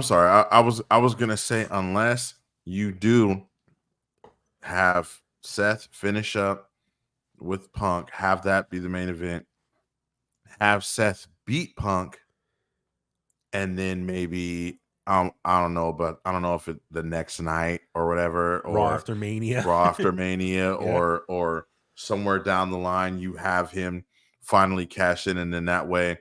sorry, I was going to say, unless you do have Seth finish up with Punk, have that be the main event, have Seth beat Punk, and then maybe I don't know if it the next night or whatever, or Raw after Mania, or somewhere down the line you have him finally cash in, and then that way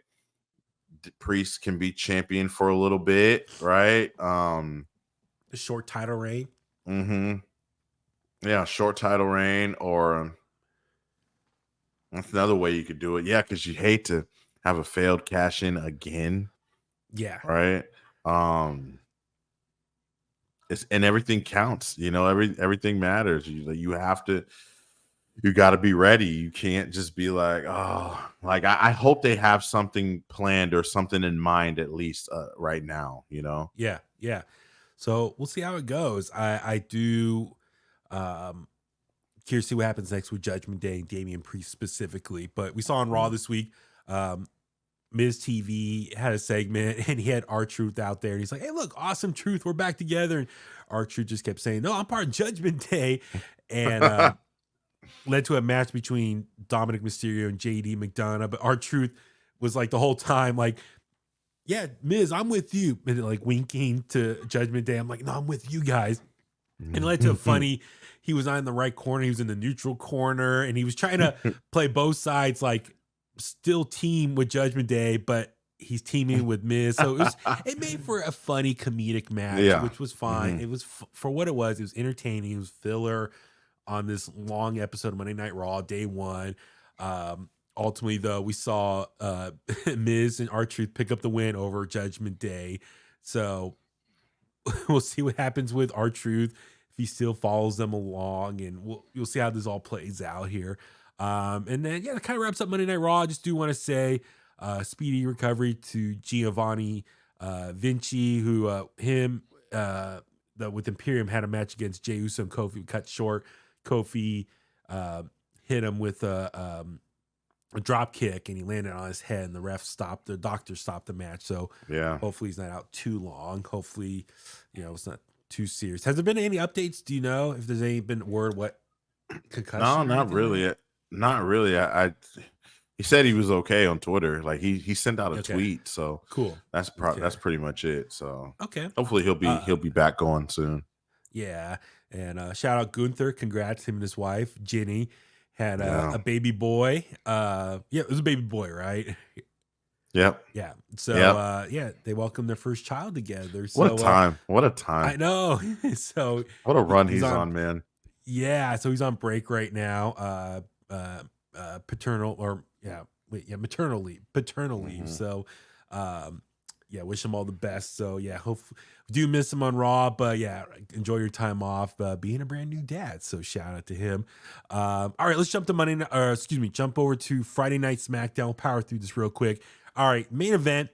Priest can be champion for a little bit, right? The short title reign. Yeah, short title reign, or that's another way you could do it. Yeah, because you hate to have a failed cash in again. Yeah. Right. And everything counts. Everything matters. You got to be ready. You can't just be like, oh, like I hope they have something planned or something in mind at least right now. Yeah. So we'll see how it goes. I do. Curious to see what happens next with Judgment Day and Damian Priest specifically. But we saw on Raw this week, Miz TV had a segment and he had R-Truth out there. And he's like, hey, look, awesome Truth. We're back together. And R-Truth just kept saying, no, I'm part of Judgment Day. And led to a match between Dominic Mysterio and JD McDonough. But R-Truth was like the whole time like, yeah, Miz, I'm with you. And like winking to Judgment Day. I'm like, no, I'm with you guys. And it led to a funny, he was not in the right corner. He was in the neutral corner. And he was trying to play both sides, like still team with Judgment Day, but he's teaming with Miz. So it made for a funny comedic match, which was fine. It was for what it was entertaining. It was filler on this long episode of Monday Night Raw, day one. Ultimately, though, we saw Miz and R-Truth pick up the win over Judgment Day. So we'll see what happens with R-Truth if he still follows them along, and you'll see how this all plays out here. And then, that kind of wraps up Monday Night Raw. I just do want to say speedy recovery to Giovanni Vinci, who with Imperium had a match against Jey Uso and Kofi, cut short. Kofi hit him with a drop kick, and he landed on his head, and the doctor stopped the match. So hopefully he's not out too long. Hopefully, it's not too serious. Has there been any updates? Do you know if there's been word what No, concussion or not anything like really. Not really. He said he was okay on Twitter. Like he sent out a that? Okay, tweet, so cool. that's Okay, that's pretty much it. So okay. hopefully Uh, he'll be back on soon. yeah, and shout out Gunther. Congrats him and his wife Ginny had Yeah. a baby boy. Yeah, it was a baby boy, right? Yep. Yeah. So Yep. yeah, they welcomed their first child together. What a So time. What a I time. know. So What a run he's he's on. on, man. Yeah, so he's on break right now. Paternal or maternal leave, paternal leave. Hmm. So, yeah, wish him all the best. So yeah, hope do miss him on Raw, but yeah, enjoy your time off being a brand new dad. So shout out to him. All right, let's jump to jump over to Friday Night SmackDown. We'll power through this real quick. All right, main event.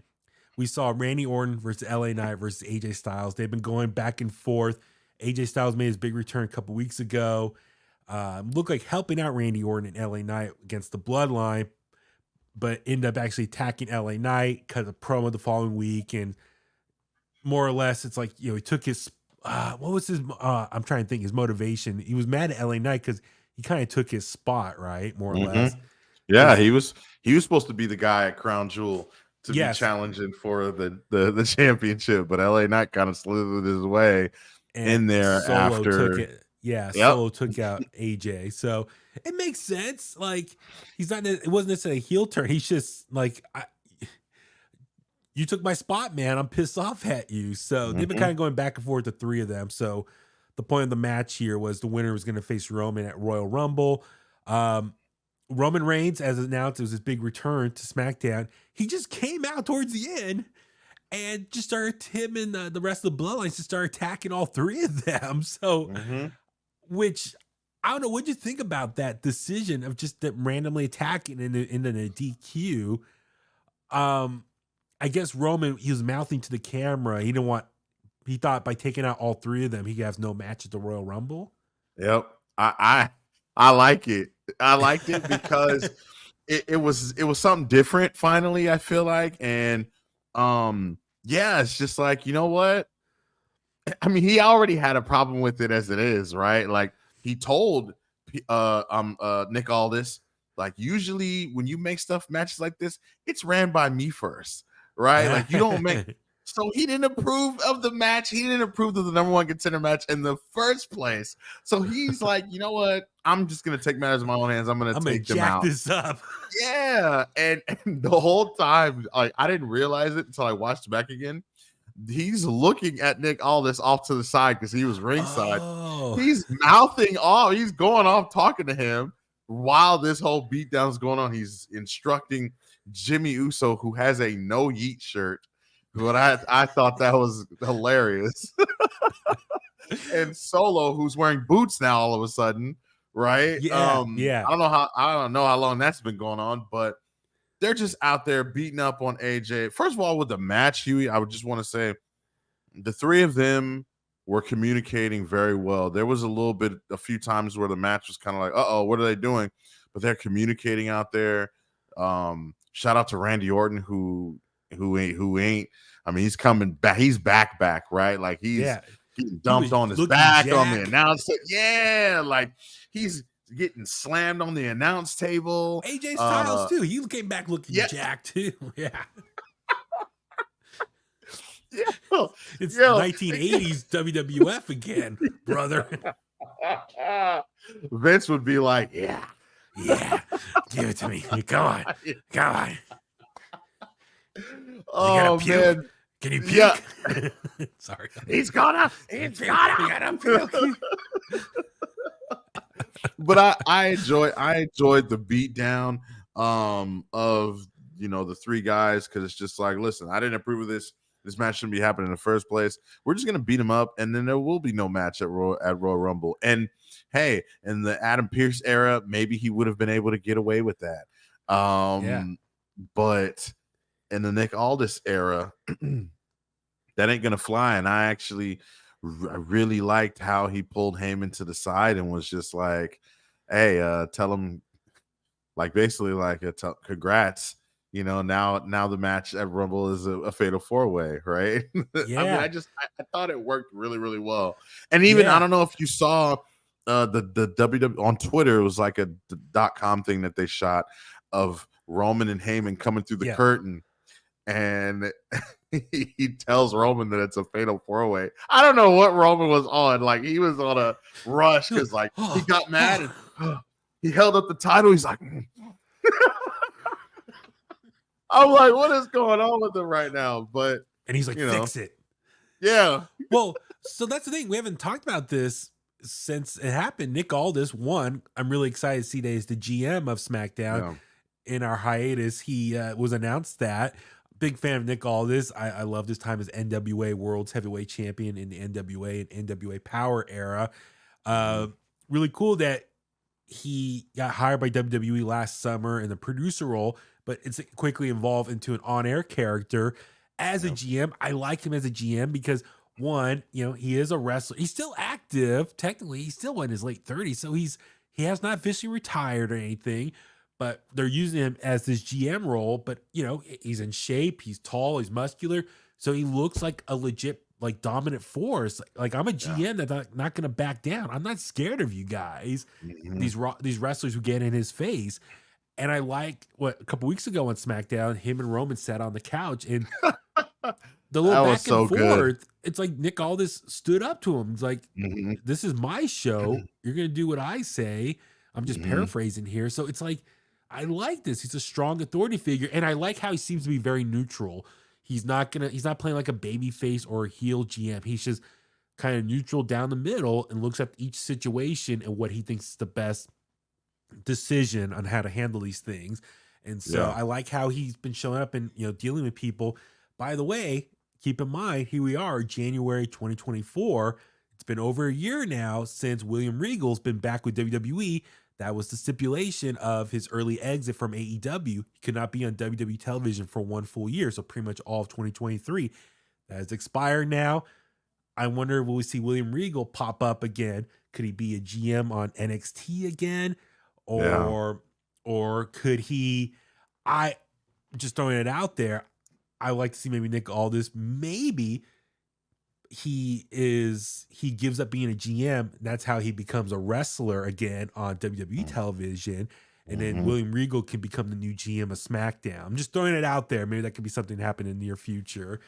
We saw Randy Orton versus LA Knight versus AJ Styles. They've been going back and forth. AJ Styles made his big return a couple weeks ago. Looked like helping out Randy Orton and LA Knight against the Bloodline, but ended up actually attacking LA Knight, cut a promo the following week, and more or less, it's like, he took his what was his I'm trying to think his motivation. He was mad at LA Knight because he kind of took his spot, right? More or Hmm. less. Yeah, Because he was supposed to be the guy at Crown Jewel to be yes, challenging for the championship, but LA Knight kind of slithered his way and in there Solo took after. it. Yeah, Yep. Solo took out AJ. So it makes sense. Like it wasn't necessarily a heel turn. He's just like, you took my spot, man. I'm pissed off at you. So they've been Hmm. kind of going back and forth, the three of them. So the point of the match here was the winner was going to face Roman at Royal Rumble. Um, Roman Reigns, as announced, it was his big return to SmackDown. He just came out towards the end and just started, him and the rest of the bloodlines just started attacking all three of them. So, Hmm. which I don't know, what'd you think about that decision of just that randomly attacking in a DQ? I guess Roman, he was mouthing to the camera. He thought by taking out all three of them, he could have no match at the Royal Rumble. Yep. I like it. I liked it because it was something different finally, I feel like. And yeah, it's just like, you know what? I mean, he already had a problem with it as it is, right? Like he told Nick Aldis, like usually when you make stuff matches like this, it's ran by me first, right? Like you don't make. So he didn't approve of the match. He didn't approve of the number one contender match in the first place. So he's like, you know what? I'm just gonna take matters in my own hands. I'm gonna take them jack out. this up. Yeah, and the whole time, like I didn't realize it until I watched it back again. He's looking at Nick Aldis off to the side because he was ringside. Oh, He's mouthing off. He's going off talking to him while this whole beatdown is going on. He's instructing Jimmy Uso, who has a no yeet shirt. But I thought that was hilarious. And Solo, who's wearing boots now all of a sudden, right? yeah. I don't know how long that's been going on, but they're just out there beating up on AJ. First of all, with the match, Huey, I would just want to say the three of them were communicating very well. There was a few times where the match was kind of like, uh-oh, what are they doing? But they're communicating out there. Shout out to Randy Orton, who ain't. I mean, he's coming back. He's back, right? Like he's getting dumped on his back on the announcer. Yeah, like he's getting slammed on the announce table. AJ Styles too. He came back looking jacked too. Yeah. Yeah. It's 1980s WWF again, brother. Vince would be like, yeah, give it to me. Come on. Oh man, can you puke? Yeah. Sorry, he's gonna puke. But I enjoyed the beatdown of the three guys, because it's just like, listen, I didn't approve of this. This match shouldn't be happening in the first place. We're just gonna beat him up, and then there will be no match at Royal Rumble. And hey, in the Adam Pearce era, maybe he would have been able to get away with that. But in the Nick Aldis era, that ain't gonna fly. And I actually really liked how he pulled Heyman to the side and was just like, hey, tell him, like, basically like, congrats. Now the match at Rumble is a fatal 4-way, right? Yeah. I mean, I thought it worked really, really well. And even, I don't know if you saw the WWE on Twitter, it was like a .com thing that they shot of Roman and Heyman coming through the curtain, and he tells Roman that it's a fatal 4-way. I don't know what Roman was on. Like, he was on a rush because like he got mad and he held up the title. He's like, I'm like, what is going on with him right now? But and he's like, fix it. Yeah. Well, so that's the thing. We haven't talked about this since it happened. Nick Aldis, one, I'm really excited to see that he's the GM of SmackDown. Yeah. In our hiatus, he was announced that. Big fan of Nick Aldis. I love his time as NWA World's Heavyweight Champion in the NWA and NWA Power era. Really cool that he got hired by WWE last summer in the producer role, but it's quickly evolved into an on-air character as a GM. I like him as a GM because, one, he is a wrestler. He's still active. Technically, he's still in his late 30s, so he has not officially retired or anything. But they're using him as this GM role. But, he's in shape. He's tall. He's muscular. So he looks like a legit, like, dominant force. Like, I'm a GM that's not going to back down. I'm not scared of you guys, these wrestlers who get in his face. And I like what a couple weeks ago on SmackDown, him and Roman sat on the couch. And the little back and forth, it's like Nick Aldis stood up to him. It's like, this is my show. You're going to do what I say. I'm just paraphrasing here. So it's like, I like this. He's a strong authority figure, and I like how he seems to be very neutral. He's not playing like a baby face or a heel GM. He's just kind of neutral down the middle and looks at each situation and what he thinks is the best decision on how to handle these things. And so I like how he's been showing up and dealing with people. By the way, keep in mind, here we are, January 2024. It's been over a year now since William Regal's been back with WWE. That was the stipulation of his early exit from AEW. He could not be on WWE television for 1 full year, so pretty much all of 2023. That has expired now. I wonder, will we see William Regal pop up again? Could he be a GM on NXT again? Or could he, just throwing it out there, I would like to see maybe Nick Aldis, maybe he gives up being a GM. That's how he becomes a wrestler again on WWE television. And then William Regal can become the new GM of SmackDown. I'm just throwing it out there. Maybe that could be something to happen in the near future.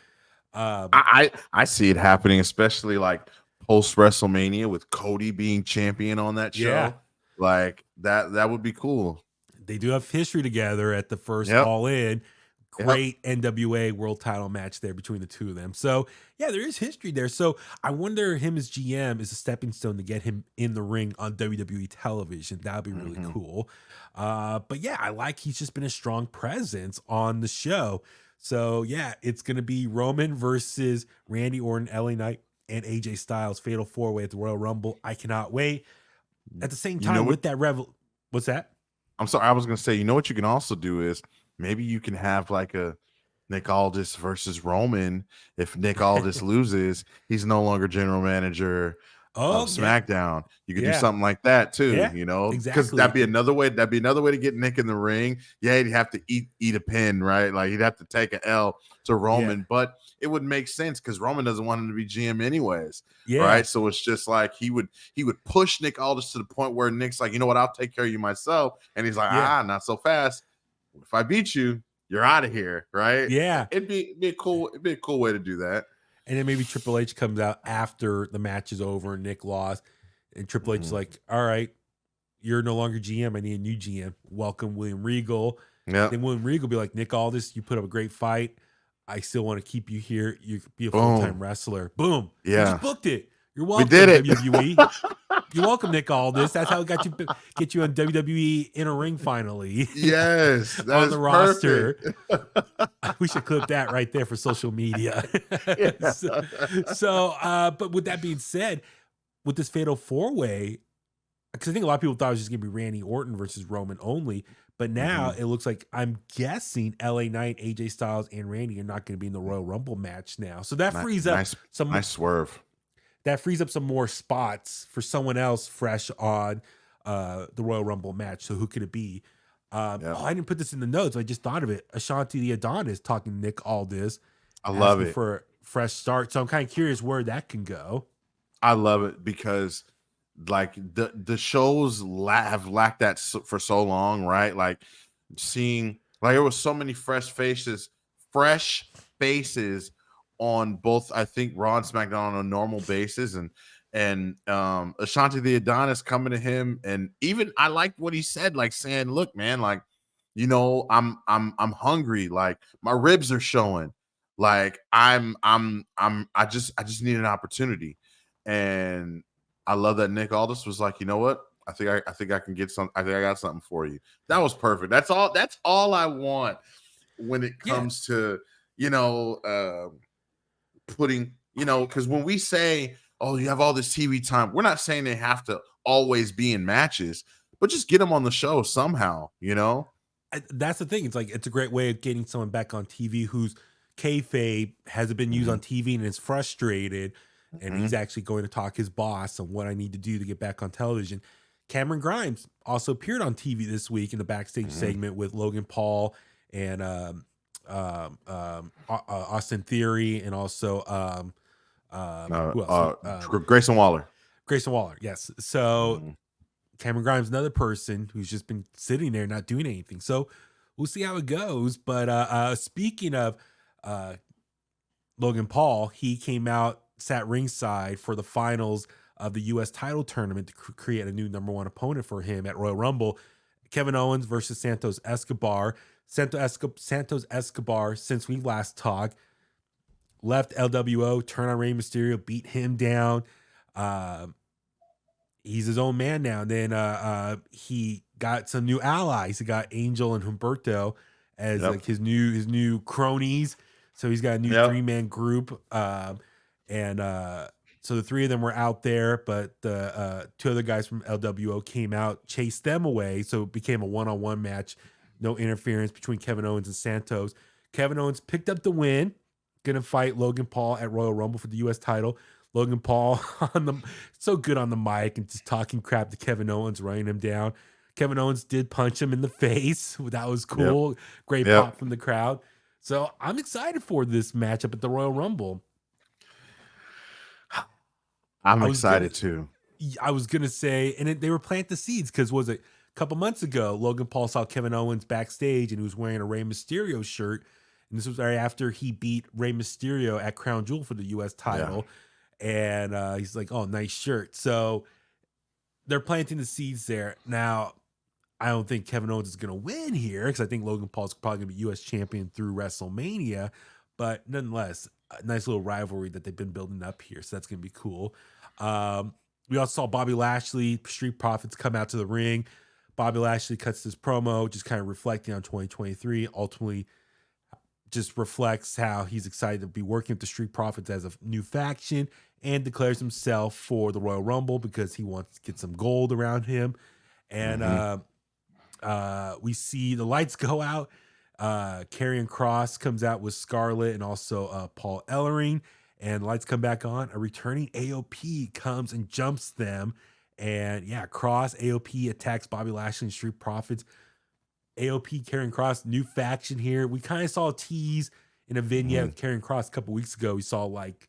I see it happening, especially like post WrestleMania with Cody being champion on that show. Yeah. Like that would be cool. They do have history together at the first All In. Great NWA world title match there between the two of them. So, yeah, there is history there. So, I wonder him as GM is a stepping stone to get him in the ring on WWE television. That would be really cool. But, yeah, I like he's just been a strong presence on the show. So, yeah, it's going to be Roman versus Randy Orton, LA Knight, and AJ Styles fatal 4-way at the Royal Rumble. I cannot wait. At the same time, with that what's that? I'm sorry. I was going to say, what you can also do is maybe you can have like a Nick Aldis versus Roman. If Nick Aldis loses, he's no longer general manager of SmackDown. You could do something like that too, because exactly. that'd be another way to get Nick in the ring. Yeah, he'd have to eat a pin, right? Like he'd have to take an L to Roman, but it would make sense because Roman doesn't want him to be GM anyways, right? So it's just like he would push Nick Aldis to the point where Nick's like, you know what, I'll take care of you myself, and he's like, not so fast. If I beat you, you're out of here, right? Yeah, it'd be a cool way to do that. And then maybe Triple H comes out after the match is over and Nick lost, and Triple H is like, "All right, you're no longer GM. I need a new GM. Welcome William Regal." Yeah. Then William Regal be like, "Nick Aldis, you put up a great fight. I still want to keep you here. You could be a full-time wrestler." Boom. Yeah, you just booked it. You're welcome, we did it. WWE. You're welcome, Nick Aldis. That's how we get you on WWE in a ring finally. Yes, that on the roster. We should clip that right there for social media. But with that being said, with this fatal 4-way, because I think a lot of people thought it was just going to be Randy Orton versus Roman only, but now it looks like, I'm guessing LA Knight, AJ Styles, and Randy are not going to be in the Royal Rumble match now. So that frees up some nice swerve. That frees up some more spots for someone else fresh on the Royal Rumble match. So who could it be? I didn't put this in the notes. I just thought of it. Ashanti the Adonis talking to Nick Aldis. I love it. For a fresh start. So I'm kind of curious where that can go. I love it because like the shows have lacked that for so long, right? Like seeing like there was so many fresh faces on both, I think, Raw and SmackDown on a normal basis, and Ashanti the Adonis coming to him, and even I liked what he said, like saying, "Look, man, like I'm hungry, like my ribs are showing, like I just need an opportunity," and I love that Nick Aldis was like, you know what? I think I can get some. I think I got something for you. That was perfect. That's all. That's all I want when it comes to putting because when we say, oh, you have all this TV time, we're not saying they have to always be in matches, but just get them on the show somehow. That's the thing. It's like it's a great way of getting someone back on TV whose kayfabe hasn't been used on TV and is frustrated, and he's actually going to talk his boss on what I need to do to get back on television. Cameron Grimes also appeared on TV this week in the backstage segment with Logan Paul and Austin Theory, and also who else? Grayson Waller. Grayson Waller, yes. So Cameron Grimes, another person who's just been sitting there not doing anything. So we'll see how it goes. But speaking of Logan Paul, he came out, sat ringside for the finals of the U.S. title tournament to create a new number one opponent for him at Royal Rumble. Kevin Owens versus Santos Escobar. Santos Escobar, since we last talked, left LWO, turned on Rey Mysterio, beat him down. He's his own man now. And then he got some new allies. He got Angel and Humberto as like his new cronies. So he's got a new 3-man group. So the 3 of them were out there, but the 2 other guys from LWO came out, chased them away. So it became a one-on-one match. No interference between Kevin Owens and Santos. Kevin Owens picked up the win. Gonna fight Logan Paul at Royal Rumble for the U.S. title. Logan Paul so good on the mic and just talking crap to Kevin Owens, running him down. Kevin Owens did punch him in the face. That was cool. Great pop from the crowd. So I'm excited for this matchup at the Royal Rumble. I'm excited too. I was gonna say, and they were planting the seeds because was it a couple months ago? Logan Paul saw Kevin Owens backstage and he was wearing a Rey Mysterio shirt, and this was right after he beat Rey Mysterio at Crown Jewel for the U.S. title. And he's like, "Oh, nice shirt." So they're planting the seeds there. Now, I don't think Kevin Owens is going to win here because I think Logan Paul's probably going to be U.S. champion through WrestleMania. But nonetheless, a nice little rivalry that they've been building up here. So that's going to be cool. We also saw Bobby Lashley, Street Profits, come out to the ring. Bobby Lashley cuts this promo, just kind of reflecting on 2023. Ultimately, just reflects how he's excited to be working with the Street Profits as a new faction, and declares himself for the Royal Rumble because he wants to get some gold around him. And we see the lights go out. Karrion Kross comes out with Scarlett and also Paul Ellering, and lights come back on. A returning AOP comes and jumps them. And Kross, AOP attacks Bobby Lashley and Street Profits. AOP, Karrion Kross, new faction here. We kind of saw a tease in a vignette with Karrion Kross a couple weeks ago. We saw like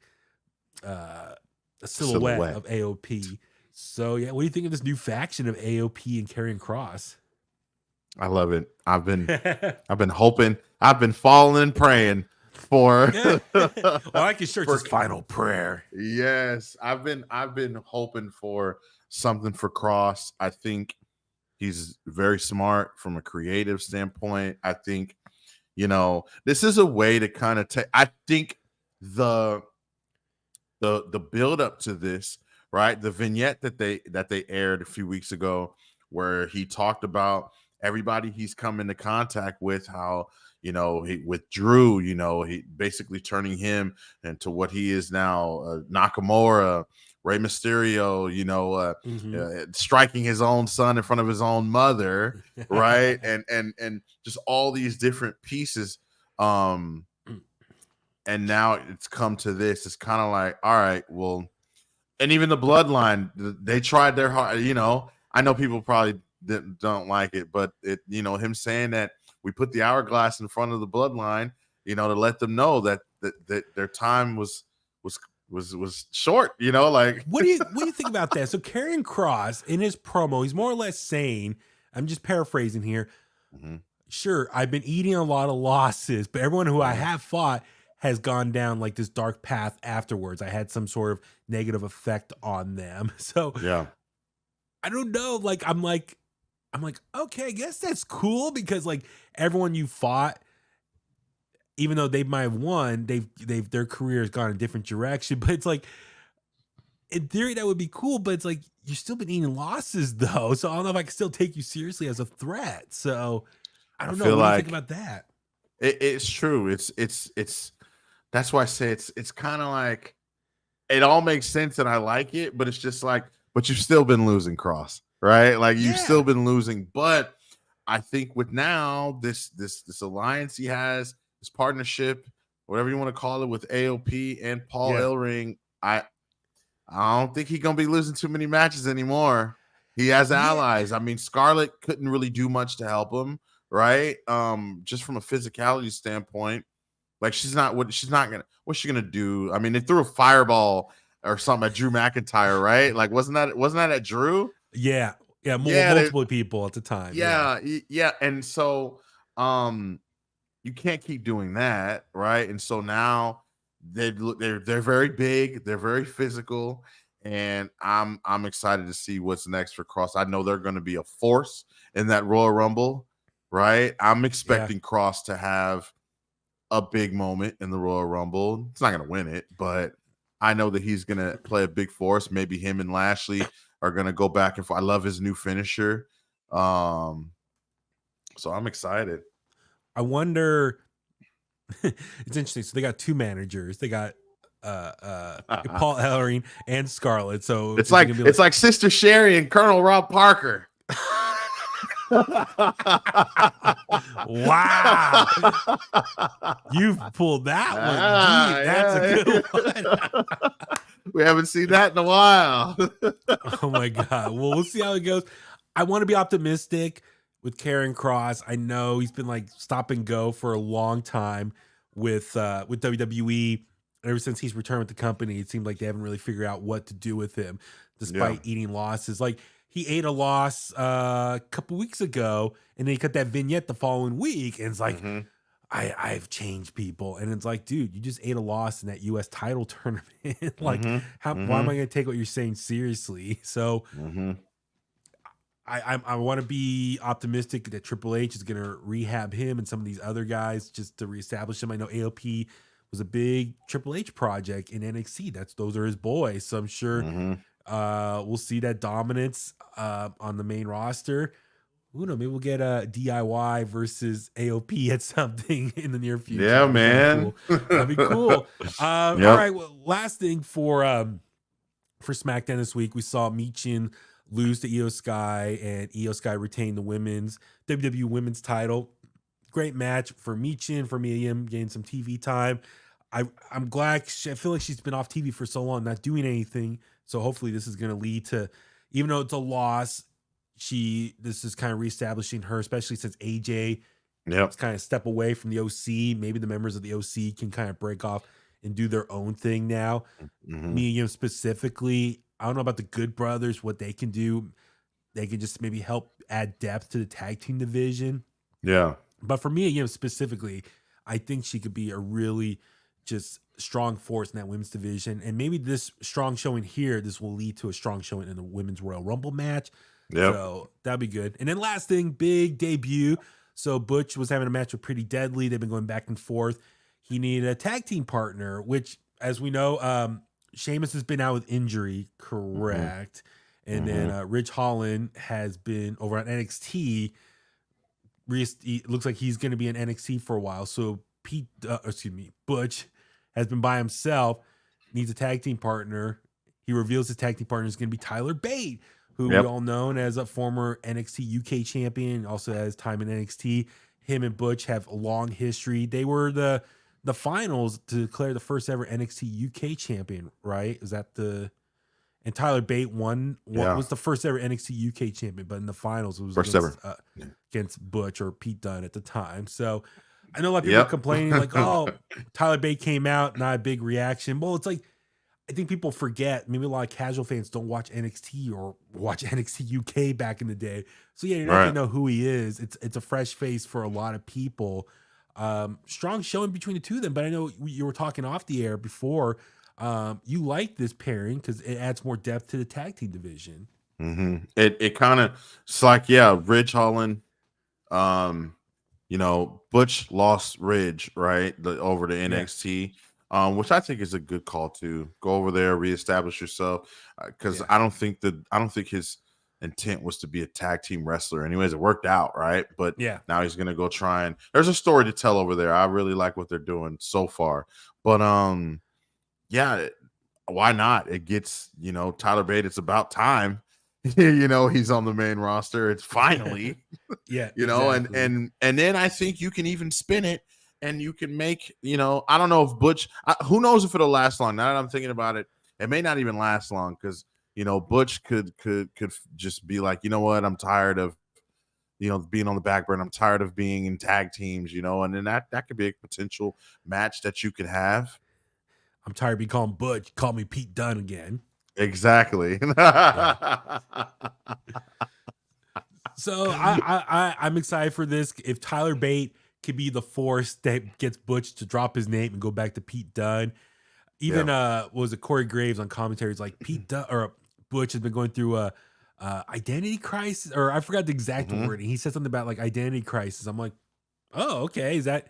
a silhouette of AOP. So what do you think of this new faction of AOP and Karrion Kross? I love it. I've been hoping. I've been falling and praying for. Well, I like your shirt. His final prayer. Yes, I've been hoping for something for Kross. I think he's very smart from a creative standpoint. I think, this is a way to kind of take. I think the build up to this, right? The vignette that they aired a few weeks ago, where he talked about everybody he's come into contact with, how he with Drew, he basically turning him into what he is now, Nakamura, Rey Mysterio, striking his own son in front of his own mother, right? and just all these different pieces. And now it's come to this. It's kind of like, all right, well, and even the Bloodline, they tried their hard. I know people probably don't like it, but him saying that we put the hourglass in front of the Bloodline, to let them know that their time was was short, you know, like what do you think about that? So Karrion Kross in his promo, he's more or less saying, I'm just paraphrasing here. Sure, I've been eating a lot of losses, but everyone who I have fought has gone down like this dark path afterwards. I had some sort of negative effect on them. So yeah, I don't know. Like I'm like, okay, I guess that's cool because like everyone you fought, even though they might have won, their career has gone a different direction. But it's like, in theory, that would be cool. But it's like you've still been eating losses though, so I don't know if I can still take you seriously as a threat. So I don't know. What do you think about that? It's true. It's that's why I say it's kind of like it all makes sense and I like it, but it's just like, but you've still been losing, Cross, right? Like you've still been losing. But I think with now this alliance he has, this partnership, whatever you want to call it, with AOP and Paul Ellering, I don't think he's gonna be losing too many matches anymore. He has allies. I mean, Scarlett couldn't really do much to help him, right? Just from a physicality standpoint. Like what's she gonna do? I mean, they threw a fireball or something at Drew McIntyre, right? Like, wasn't that at Drew? Yeah. Multiple people at the time. Yeah. And so you can't keep doing that, right? And so now they're very big, they're very physical, and I'm excited to see what's next for Cross. I know they're gonna be a force in that Royal Rumble, right? I'm expecting Cross to have a big moment in the Royal Rumble. It's not going to win it, but I know that he's going to play a big force. Maybe him and Lashley are going to go back and forth. I love his new finisher. So I'm excited. I wonder. It's interesting. So they got two managers. They got Paul Ellering and Scarlett. So it's like Sister Sherry and Colonel Rob Parker. Wow, you've pulled that one. Dude, that's a good one. We haven't seen that in a while. Oh my god. Well, we'll see how it goes. I want to be optimistic with Karrion Kross. I know he's been like stop and go for a long time with WWE. Ever since he's returned with the company, it seemed like they haven't really figured out what to do with him, despite eating losses. Like he ate a loss a couple weeks ago, and then he cut that vignette the following week, and it's like, I've changed people, and it's like, dude, you just ate a loss in that U.S. title tournament. Like, why am I going to take what you're saying seriously? So, I want to be optimistic that Triple H is going to rehab him and some of these other guys just to reestablish him. I know AOP was a big Triple H project in NXT. Those are his boys, so I'm sure we'll see that dominance on the main roster. Who knows? Maybe we'll get a DIY versus AOP at something in the near future. Yeah, man. That'd be cool. All right. Well, last thing for SmackDown this week, we saw Michin lose to Io Sky, and Io Sky retain the WWE Women's title. Great match for Michin, for Miriam, getting some TV time. I'm glad. I feel like she's been off TV for so long, not doing anything. So hopefully this is going to lead to, even though it's a loss, this is kind of reestablishing her, especially since AJ it's kind of step away from the OC. Maybe the members of the OC can kind of break off and do their own thing now. Miriam specifically, I don't know about the Good Brothers, what they can do. They can just maybe help add depth to the tag team division. Yeah. But for Miriam specifically, I think she could be a really just strong force in that women's division. And maybe this strong showing here, this will lead to a strong showing in the Women's Royal Rumble match. So that'd be good. And then last thing, big debut. So Butch was having a match with Pretty Deadly. They've been going back and forth. He needed a tag team partner, which, as we know, Sheamus has been out with injury, correct? And then Ridge Holland has been over on NXT. It looks like he's going to be in NXT for a while. So Butch has been by himself, needs a tag team partner. He reveals his tag team partner is going to be Tyler Bate, who we all know as a former NXT UK champion, also has time in NXT. Him and Butch have a long history. They were the finals to declare the first ever NXT UK champion, right? Is that and Tyler Bate was the first ever NXT UK champion, but in the finals it was against Butch or Pete Dunne at the time. So I know a lot of people are complaining like, oh, Tyler Bate came out, not a big reaction. Well, it's like, I think people forget, maybe a lot of casual fans don't watch NXT or watch NXT UK back in the day. So yeah, you're not Right. gonna know who he is. It's a fresh face for a lot of people. Strong showing between the two of them, but I know you were talking off the air before. You like this pairing because it adds more depth to the tag team division. It kind of, it's like, yeah, Ridge Holland, Butch lost Ridge, right, over to Yeah, NXT, which I think is a good call to go over there, reestablish yourself, because yeah, I don't think his intent was to be a tag team wrestler. Anyways, it worked out, right? But yeah. now he's gonna go try and there's a story to tell over there. I really like what they're doing so far, but yeah, why not? It gets, Tyler Bate. It's about time. He's on the main roster. It's finally, Yeah, and exactly. then I think you can even spin it and you can make, I don't know if Butch, who knows if it'll last long. Now that I'm thinking about it, it may not even last long because, Butch could just be like, you know what, I'm tired of, being on the back burner. I'm tired of being in tag teams, and then that could be a potential match that you could have. I'm tired of being called Butch. Call me Pete Dunne again. Exactly. Yeah. So I'm excited for this. If Tyler Bate could be the force that gets Butch to drop his name and go back to Pete Dunne. Even Yeah. what was it, Corey Graves on commentaries like Pete Dunne or Butch has been going through a identity crisis, or I forgot the exact Hmm. wording. He said something about like identity crisis. I'm like, oh, okay. Is Yeah.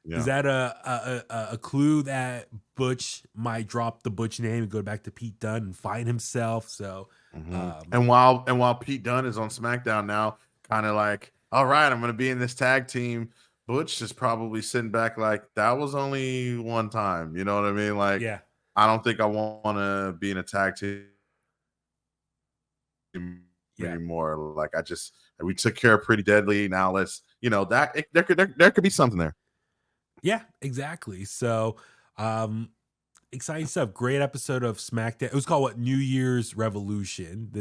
that a clue that Butch might drop the Butch name and go back to Pete Dunne and find himself? So, Hmm. um, And while Pete Dunne is on SmackDown now, kind of like, all right, I'm going to be in this tag team. Butch is probably sitting back like that was only one time. You know what I mean? Like, yeah, I don't think I want to be in a tag team yeah. anymore. Like, we took care of Pretty Deadly. Now let's, there could be something there. Yeah, exactly. So, um, exciting stuff. Great episode of SmackDown. It was called what? New Year's Revolution.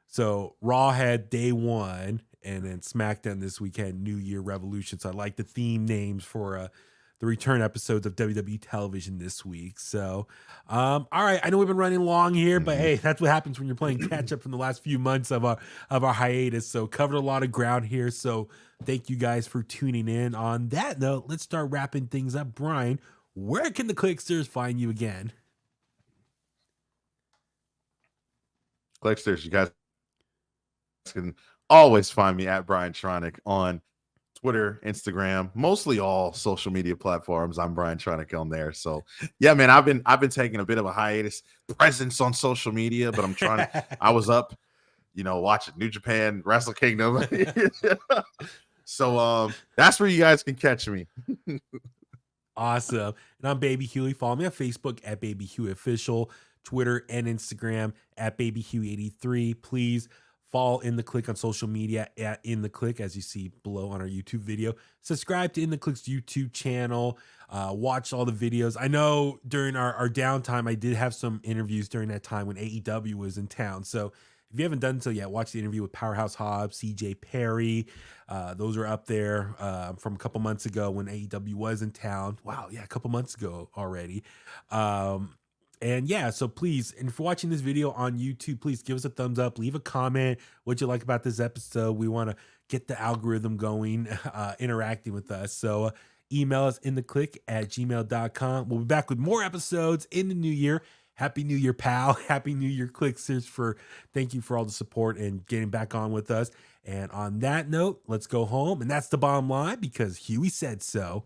So Raw had day one, and then SmackDown this week had New Year Revolution. So I like the theme names for the return episodes of WWE television this week. So, all right, I know we've been running long here, but Mhm. hey, that's what happens when you're playing catch up from the last few months of our hiatus. So covered a lot of ground here. So thank you guys for tuning in. On that note, let's start wrapping things up. Brian, where can the Kliqsters find you again? Kliqsters, you guys can always find me at BrianTronic on Twitter, Instagram, mostly all social media platforms. I'm BrianTronic on there. So yeah, man, I've been taking a bit of a hiatus presence on social media, but I'm trying to. I was up, watching New Japan Wrestle Kingdom. So that's where you guys can catch me. Awesome. And I'm Baby Huey. Follow me on Facebook at Baby Huey Official, Twitter and Instagram at Baby Huey83. Please follow In The Kliq on social media at In The Kliq, as you see below on our YouTube video. Subscribe to In The Kliq's YouTube channel. Watch all the videos. I know during our downtime, I did have some interviews during that time when AEW was in town. So if you haven't done so yet, watch the interview with Powerhouse Hobbs, CJ Perry. Those are up there from a couple months ago when AEW was in town. Wow, yeah, a couple months ago already. And yeah, so please, and if you're watching this video on YouTube, please give us a thumbs up, leave a comment what you like about this episode. We want to get the algorithm going, interacting with us. So email us inthekliq@gmail.com. We'll be back with more episodes in the new year. Happy New Year, pal. Happy New Year, Kliqsters. Thank you for all the support and getting back on with us. And on that note, let's go home. And that's the bottom line because Huey said so.